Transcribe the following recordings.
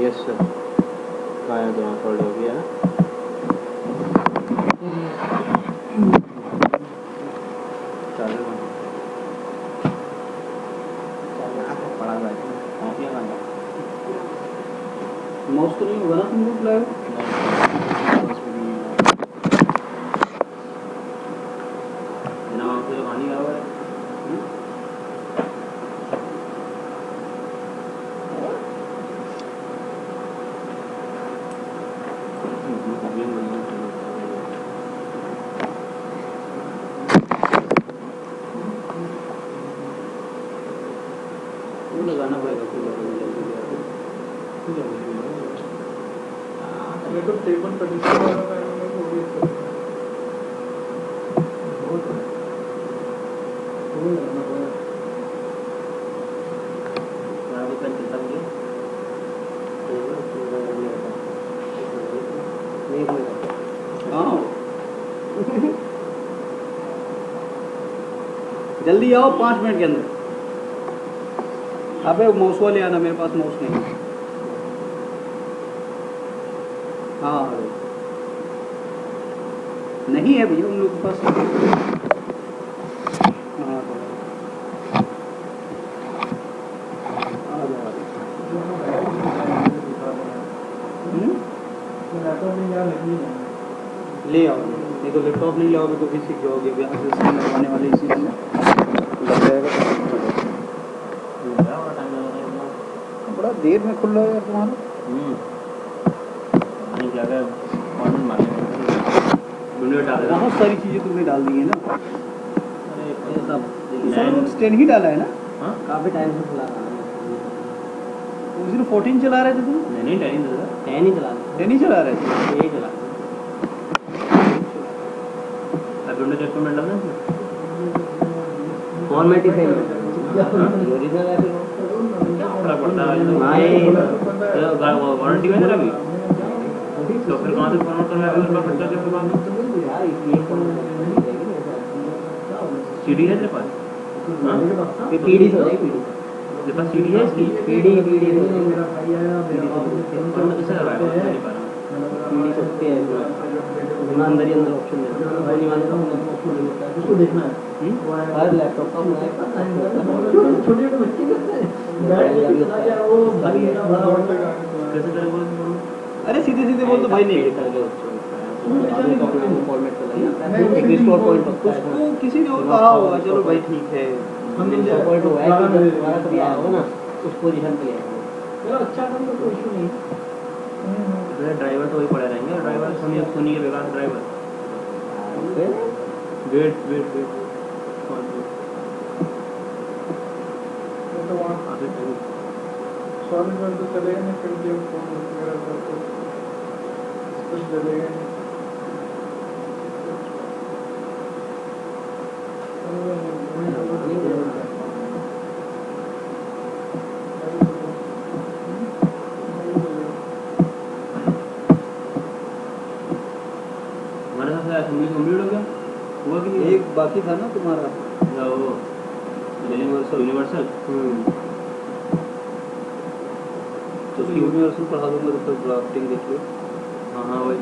Yes sir, आया तो fold हो गया ना। माउस तो नहीं होगा ना तुम लोग लाए? वो लगाना पड़ेगा तो टेबल कंडीशन वाला था वो भी जल्दी आओ 5 मिनट के अंदर। अबे माउस वाले आना, मेरे पास माउस नहीं है। हाँ नहीं है भैया उन लोगों के पास। हाँ ले आओ, नहीं तो लैपटॉप नहीं लाओगे तो भी सीख जाओगे। यहाँ से स्क्रीन लगवाने वाले इसी में लग जाएगा। बड़ा देर में खुल रहा है यार तुम्हारा। बहुत सारी चीज़ें तुमने डाल दी है ना। सब स्टैंड ही डाला है ना। काफ़ी टाइम से खुला रहा है। 14 चला रहे थे तुम? नहीं 10 ही चला रहे 10 ही चला रहे थे। यही चला फॉर्मेट ही सही ओरिजिनल है वारंटी में तेरा भी तो फिर कहाँ से फॉर्मेट करना है उसका खर्चा कैसे बात यार सीडी है तेरे पास? ये पीडी हो जाएगी। तेरे पास सीडी है इसकी? पीडी मेरा भाई आया मेरा बाप कैसे करवाएगा? पीडी सकते हैं अंदर ही अंदर ऑप्शन उसको देखना है। हर लैपटॉप का छोटे छोटे बच्चे अरे सीधे सीधे बोल तो भाई नहीं उसको किसी ने और कहा होगा चलो भाई ठीक है उस पोजीशन पे अच्छा काम तो कोई इशू नहीं। ड्राइवर तो वही पड़े रहेंगे। ड्राइवर सोनी के बेकार ड्राइवर वेट वेट वेट तो वहाँ सॉलिड वर्क तो चलेगा नहीं, फिर गेम फोन वगैरह करके कुछ चलेगा नहीं। हमारे साथ असेंबली कंप्लीट हो गया हुआ कि नहीं? एक बाकी था ना तुम्हारा वो यूनिवर्सल तो यूनिवर्सल पढ़ा दूंगा तो फिर ड्राफ्टिंग देख लो। हाँ वही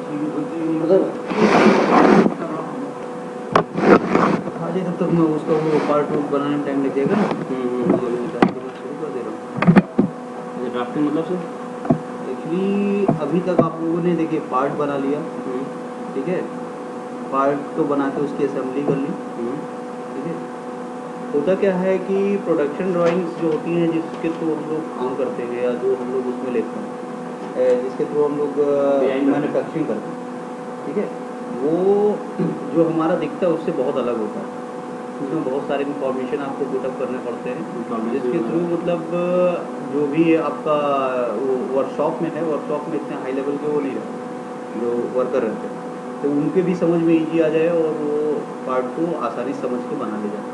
आज तब तक मैं उसका वो पार्ट बनाने में टाइम लग जाएगा ना। शुरू कर दे रहा हूँ। ड्राफ्टिंग मतलब सर एक्चुअली अभी तक आप लोगों ने देखिए पार्ट बना लिया, ठीक है, पार्ट तो बना के उसकी असेंबली कर ली, ठीक है। होता क्या है कि प्रोडक्शन ड्राइंग्स जो होती हैं जिसके थ्रू हम लोग काम करते हैं या जो हम लोग उसमें लेते हैं, जिसके थ्रू हम लोग मैन्युफैक्चरिंग करते हैं, ठीक है, वो जो हमारा दिखता है उससे बहुत अलग होता है। उसमें बहुत सारे इंफॉर्मेशन आपको पुटअप करने पड़ते हैं जिसके थ्रू मतलब जो भी आपका वो वर्कशॉप में है, वर्कशॉप में इतने हाई लेवल के वो नहीं रहते जो वर्कर रहते हैं, तो उनके भी समझ में ईजी आ जाए और वो पार्ट को आसानी समझ के बना ले जाए,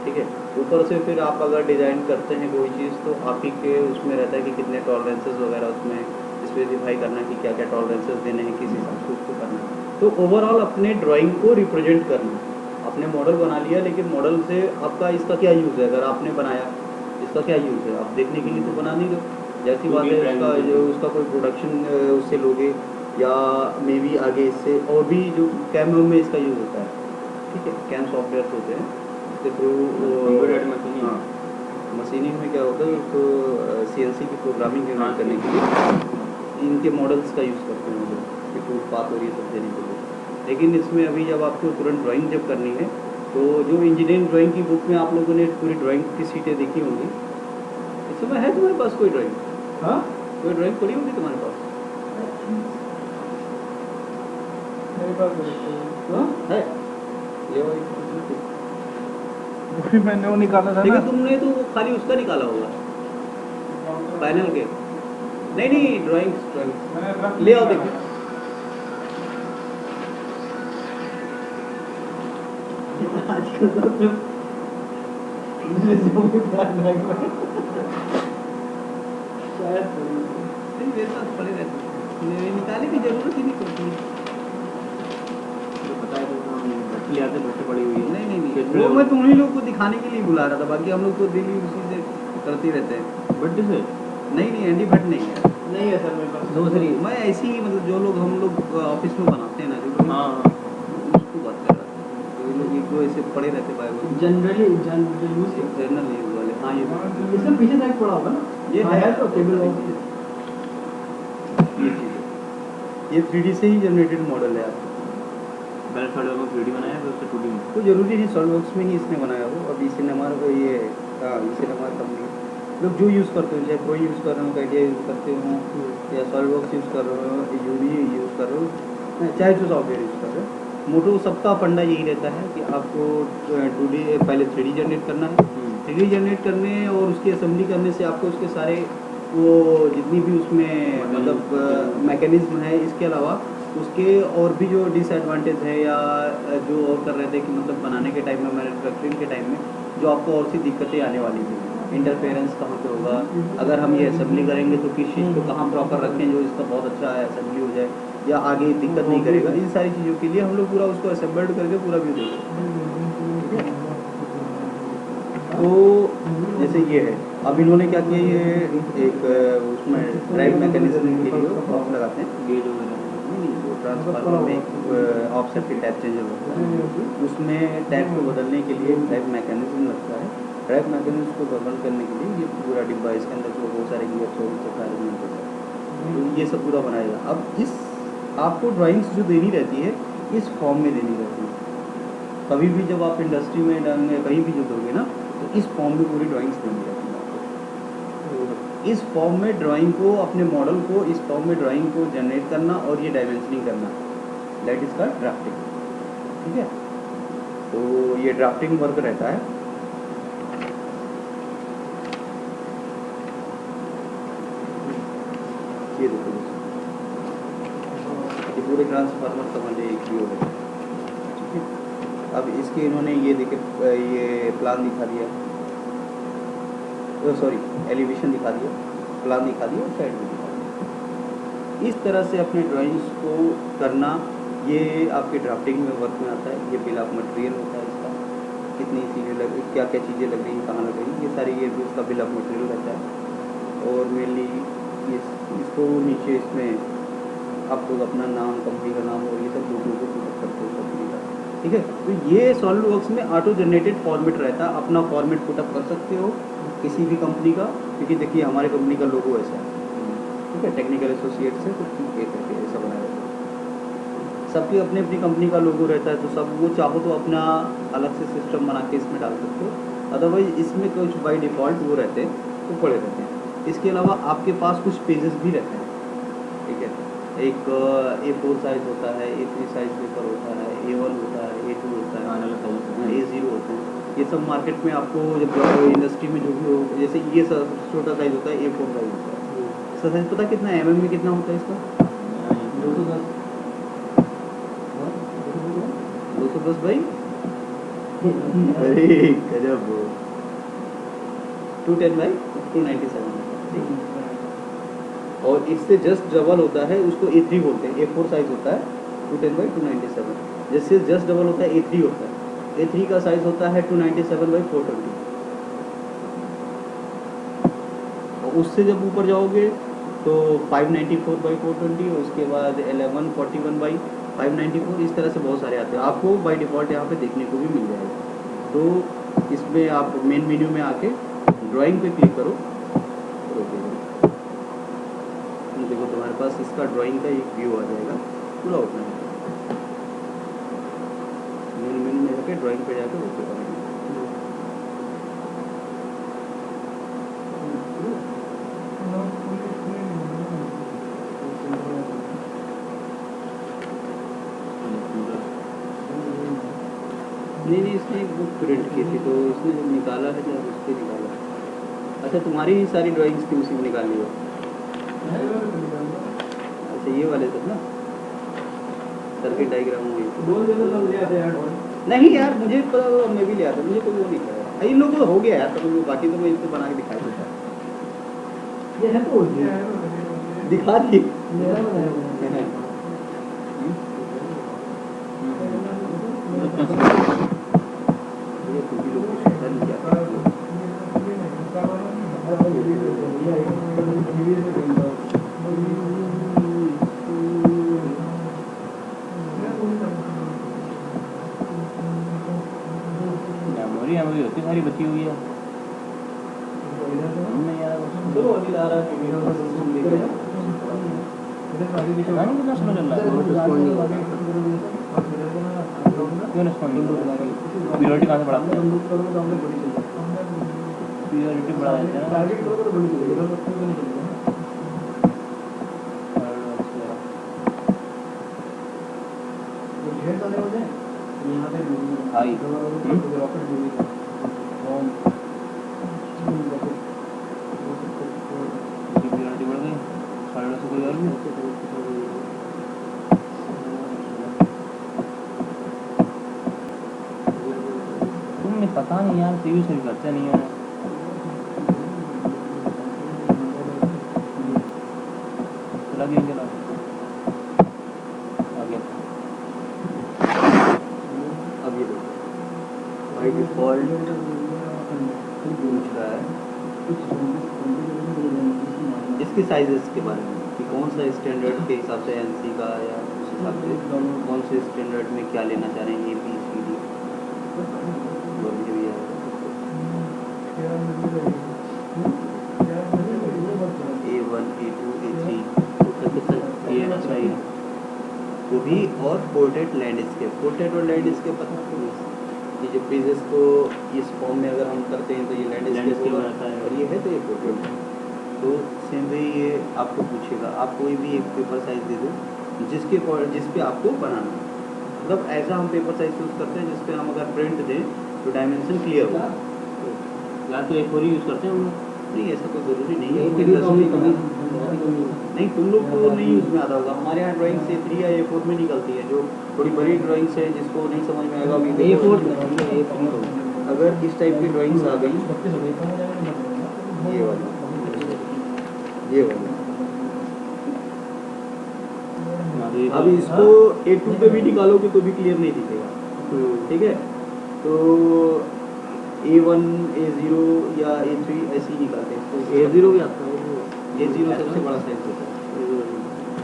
ठीक है। ऊपर से फिर आप अगर डिज़ाइन करते हैं कोई चीज़ तो आप ही के उसमें रहता है कि कितने टॉलरेंसेस वगैरह उसमें स्पेसिफाई करना है कि क्या क्या टॉलरेंसेस देने हैं, किस हिसाब से उसको करना है। तो ओवरऑल अपने ड्राइंग को रिप्रेजेंट करना, आपने मॉडल बना लिया लेकिन मॉडल से आपका इसका क्या यूज़ है, अगर आपने बनाया इसका क्या यूज़ है, आप देखने के लिए तो बना नहीं दो, जैसी बात है उसका जो उसका कोई प्रोडक्शन उससे लोगे या मे बी आगे इससे और भी जो कैम में इसका यूज़ होता है, ठीक है, कैम सॉफ्टवेयर होते हैं इसके थ्रू। हाँ, मशीनिंग में क्या होता है तो CNC की प्रोग्रामिंग करने के लिए इनके मॉडल्स का यूज़ करते हैं वो लोग कि फूड पाथ और ये सब देने के लिए। लेकिन इसमें अभी जब आपको तुरंत ड्राइंग जब करनी है तो जो इंजीनियरिंग ड्राइंग की बुक में आप लोगों ने पूरी ड्राइंग की सीटें देखी होंगी, इस समय है तुम्हारे पास कोई ड्राइंग? हाँ कोई ड्राइंग पड़ी होगी तुम्हारे पास? मेरे पास देखो हाँ है, ये वही वही मैंने वो निकाला था ना। लेकिन तुमने तो खाली उसका निकाला होगा फाइनल के। नहीं नहीं ड्राइंग्स मैंने रफ ले आओ देखो। आजकल तो शायद नहीं, मेरे पास पड़े रहते हैं, निकालने की जरूरत ही नहीं पड़ती। पता है तो ले आते भट्टी पड़ी हुई है। नहीं नहीं वो मैं तुम्हीं लोग को दिखाने के लिए बुला रहा था, बाकी हम लोग तो डेली उसी से करते रहते हैं। भट्टी से नहीं एंडी भट्ट नहीं है, नहीं है सर मेरे पास। दूसरी। मैं ऐसी ही मतलब जो लोग हम लोग ऑफिस में बनाते हैं ना जो लोग, हाँ उसको बात कर रहा था। तो ये लोग एक दो ऐसे पड़े रहते Bible generally general use journal news वाले। हाँ ये इसमें पीछे साइड पड़ा होगा ना। ये हाँ, है तो टेबल ये चीज़ है। ये 3D से ही जनरेटेड मॉडल है आपका। पहले सॉलिड वर्क 3D बनाया फिर उससे 2D में। तो जरूरी नहीं सॉलिडवर्क्स में ही इसने बनाया हो। अभी सिनेमा ये हाँ सिनेमा कंपनी लोग जो यूज़ करते हो, चाहे प्रो यूज़ कर रहे हो, कैडिया यूज़ करते हो या सॉलिडवर्क्स यूज़ कर रहे हो, यूवी यूज़ कर रहे हो, चाहे जो सॉफ्टवेयर यूज़ कर रहे हो, मोटो सबका फंडा यही रहता है कि आपको 2D पहले 3D जनरेट करना है। 3D जनरेट करने और उसकी असेंबली करने से आपको उसके सारे वो जितनी भी उसमें मतलब मैकेनिज्म है, इसके अलावा उसके और भी जो डिसएडवांटेज है या जो और कर रहे थे कि मतलब बनाने के टाइम में, मैन्युफैक्चरिंग के टाइम में जो आपको और सी दिक्कतें आने वाली थी, इंटरफेरेंस कहाँ पे होगा, अगर हम ये असेंबली करेंगे तो किस चीज़ को कहाँ प्रॉपर रखें जो इसका बहुत अच्छा असेंबली हो जाए या आगे दिक्कत नहीं करेगा, इन सारी चीज़ों के लिए हम लोग पूरा उसको असेंबल्ड करके पूरा व्यू देंगे। तो जैसे ये है, अब इन्होंने क्या किया, ये एक उसमें ड्राइव मैकेनिज्म के लिए बॉक्स लगाते हैं, गेज वगैरह वो ट्रांसफार्मर में एक ऑफसेट के टैप चेंजर होता है, उसमें टैप को बदलने के लिए ड्राइव मैकेनिज्म लगता है। ड्राइव मैकेनिज्म को बदल करने के लिए ये पूरा डिब्बा, इसके अंदर जो बहुत सारे गियर्स और सब अरेंजमेंट होता है, तो ये सब पूरा बनाएगा। अब इस आपको ड्राइंग्स जो देनी रहती है इस फॉर्म में देनी रहती है। कभी भी जब आप इंडस्ट्री में कहीं भी जो दोगे ना तो इस फॉर्म में पूरी ड्राइंग्स देनी रहती है आपको। इस फॉर्म में ड्राइंग को, अपने मॉडल को इस फॉर्म में ड्राइंग को जनरेट करना और ये डायमेंशनिंग करना, दैट इज का ड्राफ्टिंग। ठीक है, तो ये ड्राफ्टिंग वर्क रहता है। ये देखो ये पूरे ट्रांसफार्मर समझ एक भी हो गए। ठीक है, अब इसके इन्होंने ये देखे ये प्लान दिखा दिया, सॉरी एलिवेशन दिखा दिया, प्लान दिखा दिया और साइड भी दिखा दिया। इस तरह से अपने ड्राइंग्स को करना, ये आपके ड्राफ्टिंग में वर्क में आता है। ये बिल ऑफ मटेरियल होता है इसका, कितनी चीज़ें लग, क्या क्या चीज़ें लग रही हैं, कहाँ लग रही हैं, ये सारी ये इसका बिल ऑफ मटेरियल रहता है। और मेनली इसको नीचे इसमें आप लोग अपना नाम, कंपनी का नाम और ये सब लोगों को पुटअप करते हो कंपनी का। ठीक है, तो ये सॉलिडवर्क्स में ऑटो जनरेटेड फॉर्मेट रहता है, अपना फॉर्मेट पुटअप कर सकते हो किसी भी कंपनी का, क्योंकि देखिए हमारे कंपनी का लोगो ऐसा है। ठीक है, टेक्निकल एसोसिएट से कुछ ये करके ऐसा बनाया रहता है। सबकी अपनी अपनी कंपनी का लोगो रहता है, तो सब वो चाहो तो अपना अलग से सिस्टम बना के इसमें डाल सकते हो। अदरवाइज इसमें कुछ बाई डिफ़ॉल्ट वो रहते हैं तो पड़े रहते हैं। इसके अलावा आपके पास कुछ पेजेस भी रहते हैं। ठीक है, एक A4 साइज़ होता है, A3 साइज़ पेपर होता है, A1 होता है, A2 होता है, A0 होता है। ये सब मार्केट में आपको जब इंडस्ट्री में जो भी हो, जैसे ये सब छोटा साइज़ होता है A4 साइज़ होता है। इसका साइज़ पता कितना है, mm में कितना होता है इसका? 210 भाई। अरे गजब, 210 बाई 297। ठीक है, और इससे जस्ट डबल होता है, उसको A3 बोलते हैं। A4 साइज़ होता है 210 बाई 297, जिससे जस्ट डबल होता है A3 होता है। A3 का साइज़ होता है 297 बाई 420। उससे जब ऊपर जाओगे तो 594/420, उसके बाद 1141/594, इस तरह से बहुत सारे आते हैं। आपको बाय डिफ़ॉल्ट यहाँ पे देखने को भी मिल जाएगा। तो इसमें आप मेन मेन्यू में आके ड्राइंग पे क्लिक करो और ओके करो। तो देखो तुम्हारे पास इसका ड्राइंग का एक व्यू आ जाएगा पूरा ओपन है। मेन मेन्यू में जाके ड्राइंग पे जाके ओके करेंगे। नहीं, इसने एक बुक प्रिंट की थी तो इसने जब निकाला है जब उस पर निकाला। अच्छा, तुम्हारी ही सारी ड्राइंग्स थी उसी में निकाली हो? अच्छा, ये वाले सब ना सर्किट डायग्राम हुई। नहीं यार, मुझे पता, मैं भी लिया था, मुझे कोई वो नहीं करा। इन लोगों को हो गया यार, तो बाकी तो मैं इसको बना के दिखा देता। ये है तो दिखा दी। मेमोरी होती सारी बची हुई है। हमने यार कितना स्लो चल रहा है। क्यों रिस्पॉन्डिंग प्योरिटी कहाँ से बढ़ाते हैं? प्योरिटी बढ़ा देते हैं हाई प्योरिटी बढ़ गई 850 कोई और भी। तुम्हें पता नहीं यार, टीवी से भी करते नहीं है। चला गया चला आगे। अब ये देखो बाय डिफ़ॉल्ट पूछ रहा है इसके साइजेस के बारे में कि कौन सा स्टैंडर्ड के हिसाब से एनसी का या उस हिसाब से कौन से स्टैंडर्ड में क्या लेना चाह रहे हैं, ABCD और भी है A1 A2 A3 ये अच्छा ही वो भी। और पोर्ट्रेट लैंडस्केप, पोर्ट्रेट और लैंडस्केप पता है कि जो पेजेस को इस फॉर्म में अगर हम करते हैं तो ये लैंडस्केप होगा और ये है तो ये पोर्ट्रेट है। तो सेम वे ये आपको पूछेगा, आप कोई भी एक पेपर साइज दे दो जिस पे आपको बनाना है। मतलब ऐसा हम पेपर साइज यूज़ करते हैं जिस पे हम अगर प्रिंट दें तो डायमेंशन क्लियर होगा। या तो A4 ही यूज़ करते हैं हम लोग। नहीं, ऐसा कोई ज़रूरी नहीं है। नहीं, तुम लोग को नहीं यूज़ में आता होगा। हमारे यहाँ ड्राइंग A3 या A4 में निकलती है, जो थोड़ी बड़ी ड्राइंग्स है जिसको नहीं समझ में आएगा। A4 अगर इस टाइप की ड्राइंग्स आ गई, ये वाली अब इसको A2 पे भी निकालोगे तो भी क्लियर नहीं दिखेगा। ठीक है, तो A1 A0 या A3 ऐसे ही निकालते हैं। तो A0 भी आता है। A0 सबसे बड़ा साइज होता है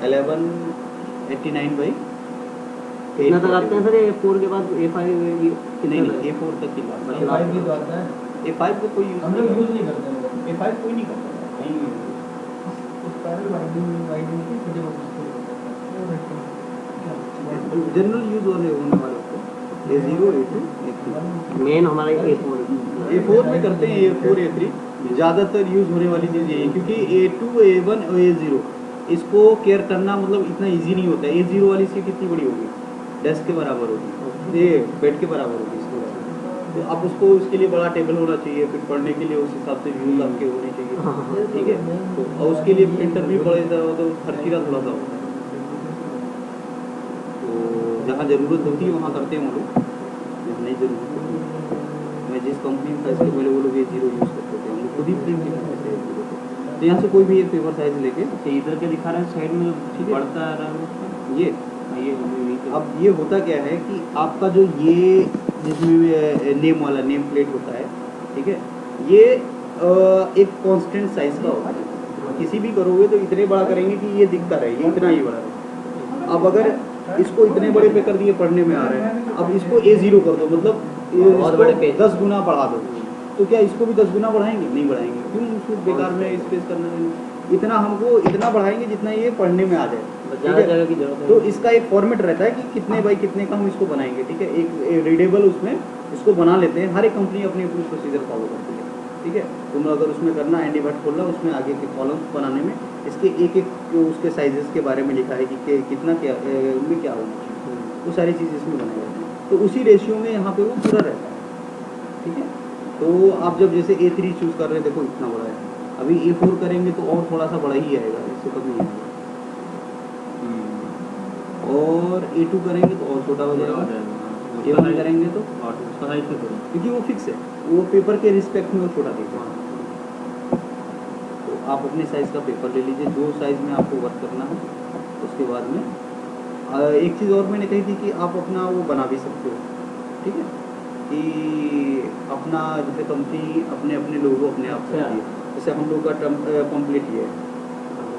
1189/। कितना तक आते हैं सर A4 के बाद A5? नहीं, A4 तक ही लाता है। A5 भी तो आता है। A5 को कोई यूज़ हम लोग यूज़ नहीं करते हैं। A5 कोई नहीं करता नहीं। जनरल यूज़ होने वाले होते हैं A0 A2 A3। मेन हमारा A4 में करते हैं, A4 A3 ज़्यादातर यूज़ होने वाली चीज़ यही है, क्योंकि A2 A1 और A0 इसको केयर करना मतलब इतना इजी नहीं होता है। A0 वाली सीट कितनी बड़ी होगी, डेस्क के बराबर होगी, ये बेड के बराबर होगी इसको। तो आप उसको उसके लिए बड़ा टेबल होना चाहिए, फिर पढ़ने के लिए उस हिसाब से व्यूज़ आपके होने चाहिए। ठीक है, तो और उसके लिए प्रिंटर भी बड़े तो खर्चीला थोड़ा सा होता है। तो जहाँ ज़रूरत होती है वहाँ करते हैं वो लोग, जब नहीं ज़रूरत होती। मैं जिस कंपनी में था इसके पहले वो लोग A0 यूज़ करते थे, हम लोग खुद ही प्रिंट करते थे A0 को। तो यहाँ से कोई भी एक पेपर साइज लेके इधर के दिखा रहा है साइड में जो बढ़ता आ रहा है ये अब ये होता क्या है कि आपका जो ये जिसमें नेम वाला नेम प्लेट होता है, ठीक है, ये एक कांस्टेंट साइज का होता है। किसी भी करोगे तो इतने बड़ा करेंगे कि ये दिखता रहे, ये इतना ही बड़ा रहे। अब अगर इसको इतने बड़े पे कर दिए, पढ़ने में आ रहा है, अब इसको A0 कर दो, मतलब बहुत बड़े पेज। 10 गुना बढ़ा दो, तो क्या इसको भी 10 गुना बढ़ाएंगे? नहीं बढ़ाएंगे। क्यों? उसको बेकार में स्पेस करना नहीं। इतना हमको इतना बढ़ाएंगे जितना ये पढ़ने में आ जाए, ठीक ज़्यादा है? जगह की जरूरत है। तो इसका एक फॉर्मेट रहता है कि कितने बाई कितने का हम इसको बनाएंगे, ठीक है? एक रीडेबल उसमें इसको बना लेते हैं। हर एक कंपनी अपनी अपनी प्रोसीजर फॉलो करती है, ठीक है? तुम अगर उसमें करना एंडी वर्ड खोलना, उसमें आगे के कॉलम्स बनाने में इसके एक एक उसके साइजेस के बारे में लिखा है कि कितना क्या उनमें क्या होना चाहिए, वो सारी चीज़ इसमें बनाई जाती है। तो उसी रेशियो में यहाँ पे वो पूरा रहता है, ठीक है? तो आप जब जैसे A3 चूज़ कर रहे हैं, देखो इतना बड़ा है, अभी A4 करेंगे तो और थोड़ा सा बड़ा ही आएगा, इससे कम नहीं आएगा। और A2 करेंगे तो और छोटा हो जाएगा, A1 करेंगे तो, क्योंकि वो फिक्स है, वो पेपर के रिस्पेक्ट में वो छोटा देगा। तो आप अपने साइज़ का पेपर ले लीजिए, जो साइज़ में आपको वर्क करना है। उसके बाद में एक चीज़ और मैंने कही थी कि आप अपना वो बना भी सकते हो, ठीक है? कि अपना जैसे कंपनी अपने अपने लोगो अपने आप करती है। जैसे हम लोग का पम्पलेट ये है,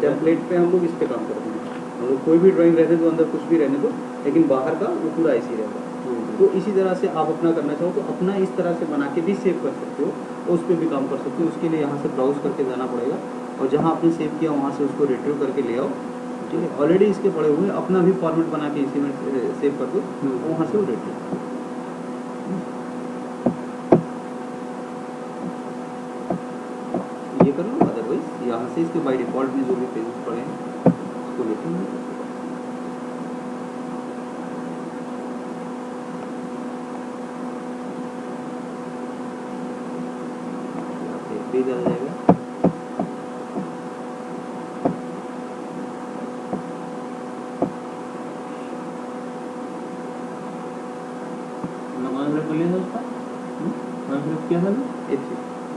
टेम्पलेट पे हम लोग इस पे काम करते हैं। हम लोग कोई भी ड्राइंग रहने दो, अंदर कुछ भी रहने दो, लेकिन बाहर का वो पूरा ऐसे ही रहता है। तो इसी तरह से आप अपना करना चाहो तो अपना इस तरह से बना के भी सेव कर सकते हो, और उस पर भी काम कर सकते हो। उसके लिए यहाँ से ब्राउज करके जाना पड़ेगा, और जहाँ आपने सेव किया वहाँ से उसको रिट्रीव करके ले आओ, ठीक है? ऑलरेडी इसके पड़े हुए हैं, अपना भी फॉर्मेट बना के इसी में सेव कर दो, वहाँ से वो रिट्रीव। ये कर लो, अदरवाइज यहाँ से इसके बाय डिफ़ॉल्ट में जो भी पेजेस पड़े हैं उसको लेते हैं। पेज आ जाएगा।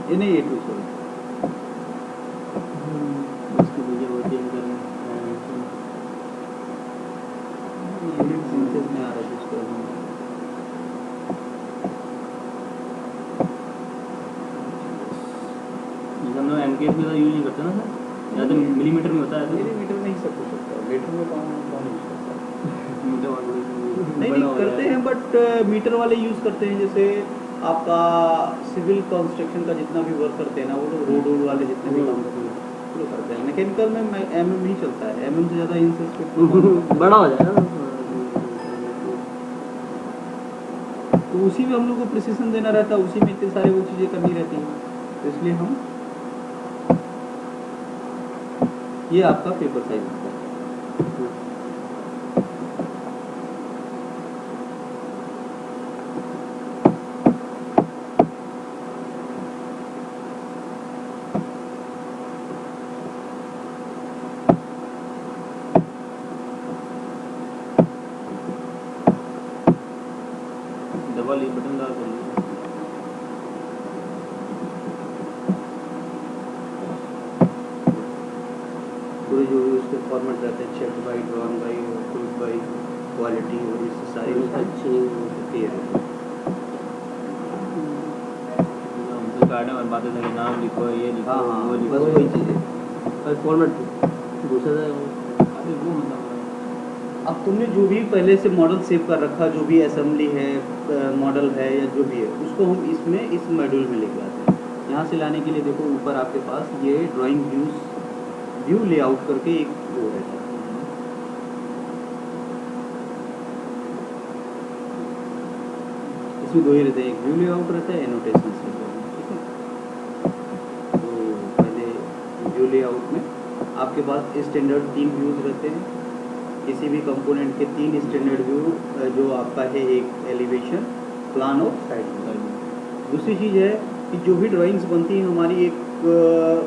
ये नहीं A2 सॉरी, सिंथेसिस में आ रहा है जिसको MKS में यूज नहीं करते ना सर, या तो मिलीमीटर में होता है। मिलीमीटर में ही सब कुछ होता है, मीटर में कौन यूज करता है? नहीं बड़ा हो करते जाएगा। हैं, बट मीटर वाले यूज़ करते हैं। जैसे आपका सिविल कंस्ट्रक्शन का जितना भी वर्क करते हैं ना, वो लोग रोड वाले जितने भी काम करते हैं वो करते हैं। मैकेनिकल में MM ही चलता है, MM से ज़्यादा इंच बड़ा हो जाएगा। तो उसी में हम लोग को प्रिसीजन देना रहता है, उसी में इतने सारे वो चीज़ें करनी रहती हैं, तो इसलिए हम ये आपका पेपर साइज होता है। डबल ई बटन दाल कर लीजिए। पूरे जो भी उसके फॉर्मेट रहते हैं, check by, drawn by, approve by, quality, और इससे सारी अच्छी क्लियर है। हमसे कार्ड में बातें थे, नाम लिखो, ये लिखो, हाँ हाँ, वो लिखो, बस वही चीज़ है। फॉर्मेट दूसरा अरे वो मतलब अब तुमने जो भी पहले से मॉडल सेव कर रखा, जो भी असेंबली है, मॉडल है, या जो भी है, उसको हम इसमें इस मॉड्यूल में लेके आते हैं। यहाँ से लाने के लिए देखो ऊपर आपके पास ये ड्राइंग व्यू लेआउट करके एक वो रहता है। इसमें दो ही रहते हैं, एक व्यू लेआउट रहता है, एनोटेशन रहता है, ठीक है? तो पहले व्यू लेआउट में आपके पास स्टैंडर्ड 3 व्यूज़ रहते हैं। किसी भी कंपोनेंट के 3 स्टैंडर्ड व्यू, जो आपका है एक एलिवेशन, प्लान और साइड व्यू। दूसरी चीज़ है कि जो भी ड्राइंग्स बनती हैं हमारी, एक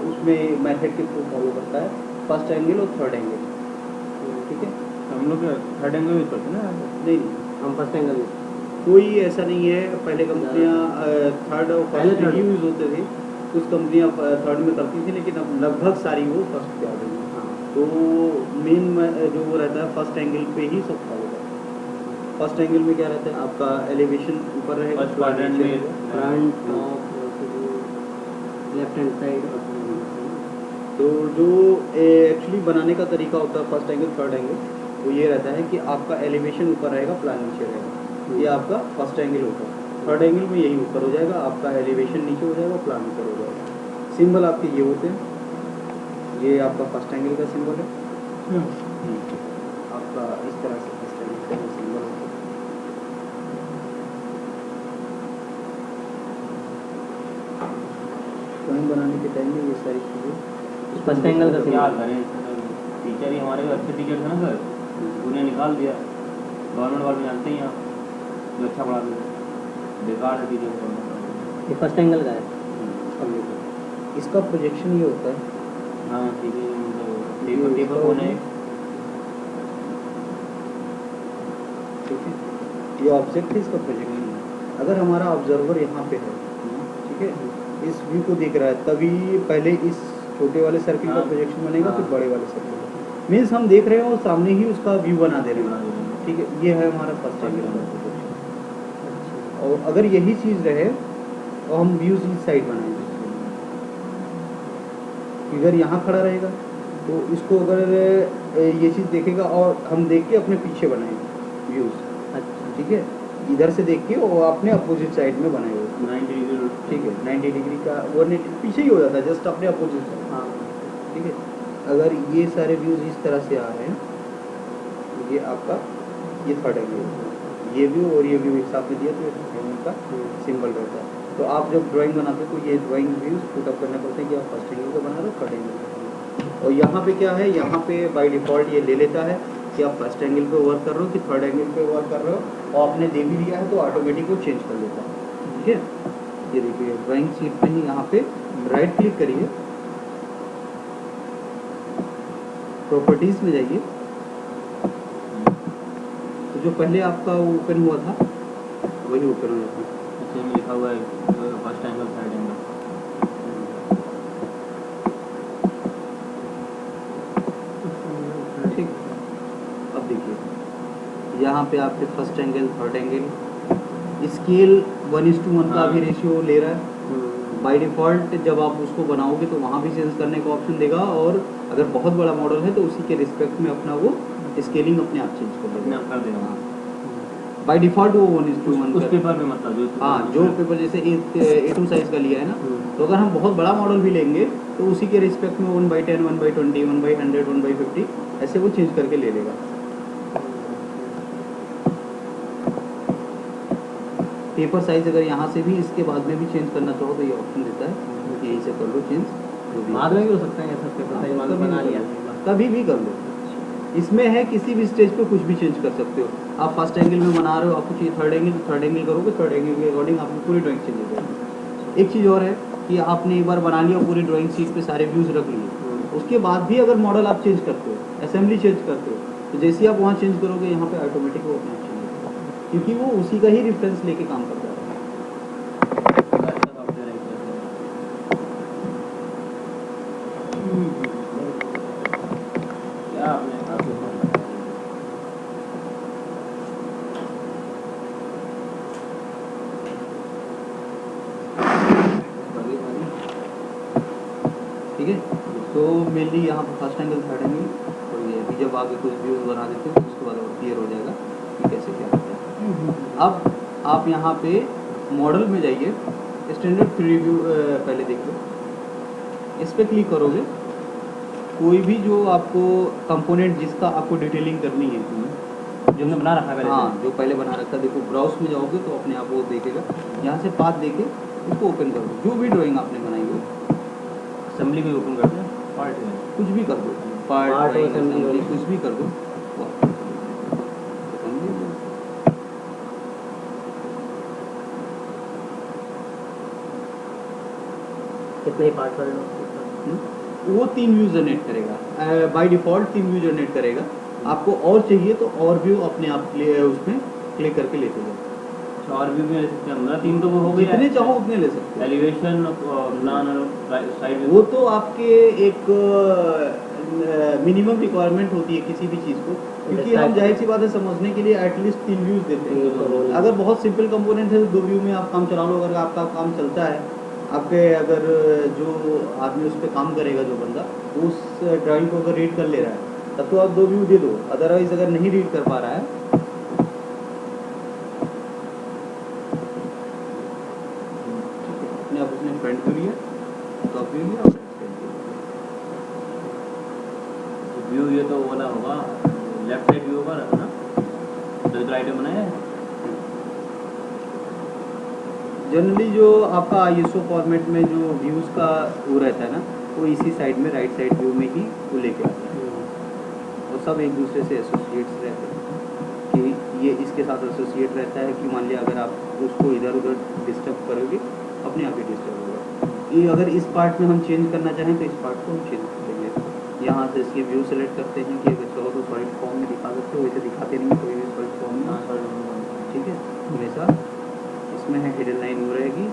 उसमें मेथड के थ्रू फॉलो करता है, फर्स्ट एंगल और थर्ड एंगल, ठीक है? हम लोग थर्ड एंगल यूज करते हैं ना। नहीं, हम फर्स्ट एंगल कोई ऐसा नहीं है। पहले कंपनियां थर्ड और पहले फर्स्ट third यूज़ होते थे, कुछ कंपनियां थर्ड में करती थी, लेकिन अब लगभग सारी वो फर्स्ट पे आ गई हैं। तो मेन जो वो रहता है फर्स्ट एंगल पे ही सब फॉलो करता है। फर्स्ट एंगल में क्या रहता है, आपका एलिवेशन ऊपर रहेगा, फर्स्ट क्वाड्रेंट में front top left hand side और तो जो एक्चुअली बनाने का तरीका होता है फर्स्ट एंगल थर्ड एंगल, वो ये रहता है कि आपका एलिवेशन ऊपर रहेगा, प्लान नीचे रहेगा। ये आपका फर्स्ट एंगल होगा। थर्ड एंगल में यही ऊपर हो जाएगा, आपका एलिवेशन नीचे हो जाएगा, प्लान ऊपर हो जाएगा। सिंबल आपके ये होते हैं। ये आपका फर्स्ट एंगल का सिंबल है। आपका इस तरह से फर्स्ट एंगल का सिंबल होता है। ड्राइंग बनाने के टाइम में ये सारी चीज़ें फर्स्ट एंगल का क्या सिंबल। करें, टीचर ही हमारे अच्छे टीचर थे ना सर, उन्हें निकाल दिया। गवर्नमेंट वाले जानते ही आप जो अच्छा पढ़ाते थे, बेकार है टीचर। ये फर्स्ट एंगल का है। अब देखो, इसका प्रोजेक्शन ये होता है। हाँ ठीक है, मतलब पेपर पेपर कौन है? ठीक है, ये ऑब्जेक्ट है, इसका प्रोजेक्शन है। अगर हमारा ऑब्जर्वर यहाँ पे है, ठीक है, इस व्यू को देख रहा है, तभी पहले इस छोटे वाले सर्किल का हाँ। प्रोजेक्शन बनेगा, फिर हाँ। बड़े वाले सर्किल का। मीन्स हम देख रहे हैं और सामने ही उसका व्यू बना दे रहे हैं। ठीक है, ये है हमारा फर्स्ट एंगल का प्रोजेक्शन। और अगर यही चीज़ रहे तो हम व्यूज इस साइड बनाएंगे। अगर यहाँ खड़ा रहेगा तो इसको अगर ये चीज़ देखेगा और हम देख के अपने पीछे बनाएंगे व्यूज। अच्छा। ठीक है, इधर से देख के वो अपने अपोजिट साइड में बनाए हुए। 90 डिग्री। ठीक है, 90 डिग्री का 180 पीछे ही हो जाता है, जस्ट अपने अपोजिट साइड। हाँ। ठीक है, अगर ये सारे व्यूज इस तरह से आ रहे हैं, तो ये आपका ये थर्ड एंगल, ये व्यू और ये व्यू एक साथ में दिया तो ये थर्ड एंगल का सिंबल रहता है। तो आप जब ड्राइंग बनाते हो तो ये ड्राइंग व्यूज पुटअप करने पड़ते हैं कि आप फर्स्ट एंगल का बना रहे हो, थर्ड एंगल का बना रहे हो। और यहाँ पे क्या है, यहाँ पे बाय डिफ़ॉल्ट ये ले लेता है कि आप फर्स्ट एंगल पे वर्क कर रहे हो कि थर्ड एंगल पे वर्क कर रहे हो, और आपने दे भी दिया है तो ऑटोमेटिक वो चेंज कर लेता है। ठीक है, ये देखिए ड्राइंग शीट पे ही यहाँ पे राइट क्लिक करिए, प्रॉपर्टीज में जाइए, तो जो पहले आपका ओपन हुआ था वही ओपन हो जाता है। अच्छा, में लिखा हुआ है फर्स्ट एंगल थर्ड एंगल। ठीक, अब देखिए यहाँ पे आपके first angle third angle scale 1:1 का भी रेशियो ले रहा है। बाय डिफ़ॉल्ट जब आप उसको बनाओगे तो वहाँ भी चेंज करने का ऑप्शन देगा, और अगर बहुत बड़ा मॉडल है तो उसी के रिस्पेक्ट में अपना वो स्केलिंग अपने आप चेंज कर अपने देगा। आप कर देगा। बाय डिफ़ॉल्ट वो 1:1 उस का। पेपर में मतलब हाँ, जो पेपर जैसे A2 साइज़ का लिया है ना, तो अगर हम बहुत बड़ा मॉडल भी लेंगे तो उसी के रिस्पेक्ट में 1/10, 1/20, 1/100, 1/50 ऐसे वो चेंज करके ले लेगा। पेपर साइज अगर यहाँ से भी इसके बाद में भी चेंज करना चाहो तो ये ऑप्शन देता है, यहीं से कर लो चेंज, जो भी बाद में भी हो सकता है ऐसा पेपर साइज मान लो बना लिया। कभी भी कर लो। इसमें है किसी भी स्टेज पे कुछ भी चेंज कर सकते हो। आप फर्स्ट एंगल में बना रहे हो, आपको चाहिए थर्ड एंगल, तो थर्ड एंगल करोगे, थर्ड एंगल के अकॉर्डिंग आपकी पूरी ड्राइंग चेंज हो जाएगी। एक चीज़ और है कि आपने एक बार बना लिया, पूरी ड्राइंग शीट पे सारे व्यूज़ रख लिए, उसके बाद भी अगर मॉडल आप चेंज करते हो, असेंबली चेंज करते हो, तो जैसे ही आप वहाँ चेंज करोगे यहाँ पे ऑटोमेटिक वो अपना चेंज होगा, क्योंकि वो उसी का ही रेफरेंस लेके काम करता है। क्या आपने ठीक है, तो मेनली यहाँ पर फर्स्ट एंगल थर्ड एंगल, और ये अभी जब आगे कुछ व्यूज़ बना देते हो तो उसके बाद और क्लियर हो जाएगा कि कैसे क्या होता है। अब आप यहाँ पे मॉडल में जाइए, स्टैंडर्ड 3D व्यू पहले देख लो, इस पर क्लिक करोगे, कोई भी जो आपको कंपोनेंट जिसका आपको डिटेलिंग करनी है, जो हमने बना रखा है पहले हाँ जो पहले बना रखा है, देखो ब्राउज में जाओगे तो अपने आप वो देखेगा, यहाँ से पाथ देके इसको ओपन कर दो, जो भी ड्राइंग आपने बनाई हो, असेंबली को ओपन करते हैं, पार्ट में कुछ भी कर दो, Part पार्ट और assembly असेंबली हो। कुछ भी कर दो, कितने ही पार्ट वाले वो 3 व्यू जनरेट करेगा, बाय डिफ़ॉल्ट 3 व्यू जनरेट करेगा। आपको और चाहिए तो और व्यू अपने आप उसमें क्लिक करके लेते जाओ, और भी ले सकते हैं हम ना, 3 तो वो हो गए, जितने चाहो उतने ले सकते हो। एलिवेशन प्लान साइड वो तो आपके एक मिनिमम रिक्वायरमेंट होती है किसी भी चीज़ को, क्योंकि हम जाहिर सी बात है समझने के लिए एटलीस्ट 3 व्यूज़ देते हैं। अगर बहुत सिंपल कंपोनेंट है तो 2 व्यू में आप काम चला लो, अगर आपका काम चलता है आपके अगर जो आदमी उस पर काम करेगा, जो बंदा उस ड्राइंग को अगर रीड कर ले रहा है तब तो आप 2 व्यू दे दो, अदरवाइज अगर नहीं रीड कर पा रहा है अपने आप उसने फ्रंट व्यू लिया, टॉप व्यू लिया और व्यू ये तो वाला होगा, लेफ्ट साइड व्यू होगा ना, तो राइट में बनाया है। जनरली जो आपका ISO फॉर्मेट में जो व्यूज़ का वो रहता है ना, वो इसी साइड में राइट साइड व्यू में ही वो लेके आता है, और सब एक दूसरे से एसोसिएट्स रहते हैं कि ये इसके साथ एसोसिएट रहता है कि मान लिया अगर आप उसको इधर उधर डिस्टर्ब करोगे अपने आप ही डिस्टर्ब होगा। ये अगर इस पार्ट में हम चेंज करना चाहें तो इस पार्ट को हम चेंज कर देंगे। यहाँ से इसके व्यू सेलेक्ट करते हैं कि अगर चाहो तो सॉलिड फॉर्म में दिखा सकते हो, वैसे दिखाते नहीं कोई भी सॉलिड फॉर्म में, ठीक है। हमेशा इसमें है हिडन लाइन हो रहेगी,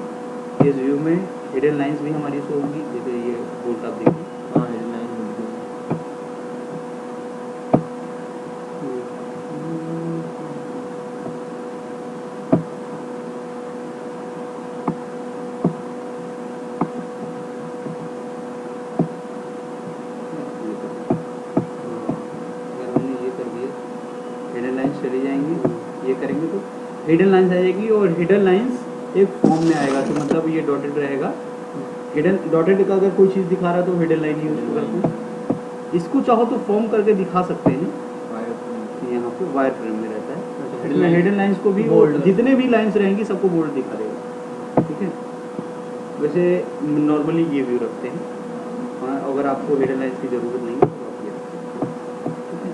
इस व्यू में हिडन लाइंस भी हमारी शो होंगी, जैसे ये बोल्ट आप देखिए, हाँ हिडन लाइन अगर हमने ये कर दिया हिडन लाइंस चली जाएंगी, ये करेंगे तो हिडन लाइंस आ जाएगी, और हिडन लाइंस एक फॉर्म में आएगा, तो मतलब ये डॉटेड रहेगा। हिडन डॉटेड का अगर कोई चीज़ दिखा रहा है तो हिडन लाइन यूज करते हैं। इसको चाहो तो फॉर्म करके दिखा सकते हैं, यहाँ पे वायर फ्रेम में रहता है, इसमें हिडन लाइंस को भी Bold। जितने भी लाइंस रहेंगी सबको बोल्ड दिखा देगा, ठीक है। वैसे नॉर्मली ये व्यू रखते हैं, हाँ अगर आपको हिडन लाइंस की ज़रूरत नहीं है तो आप ये रखते हैं, ठीक है।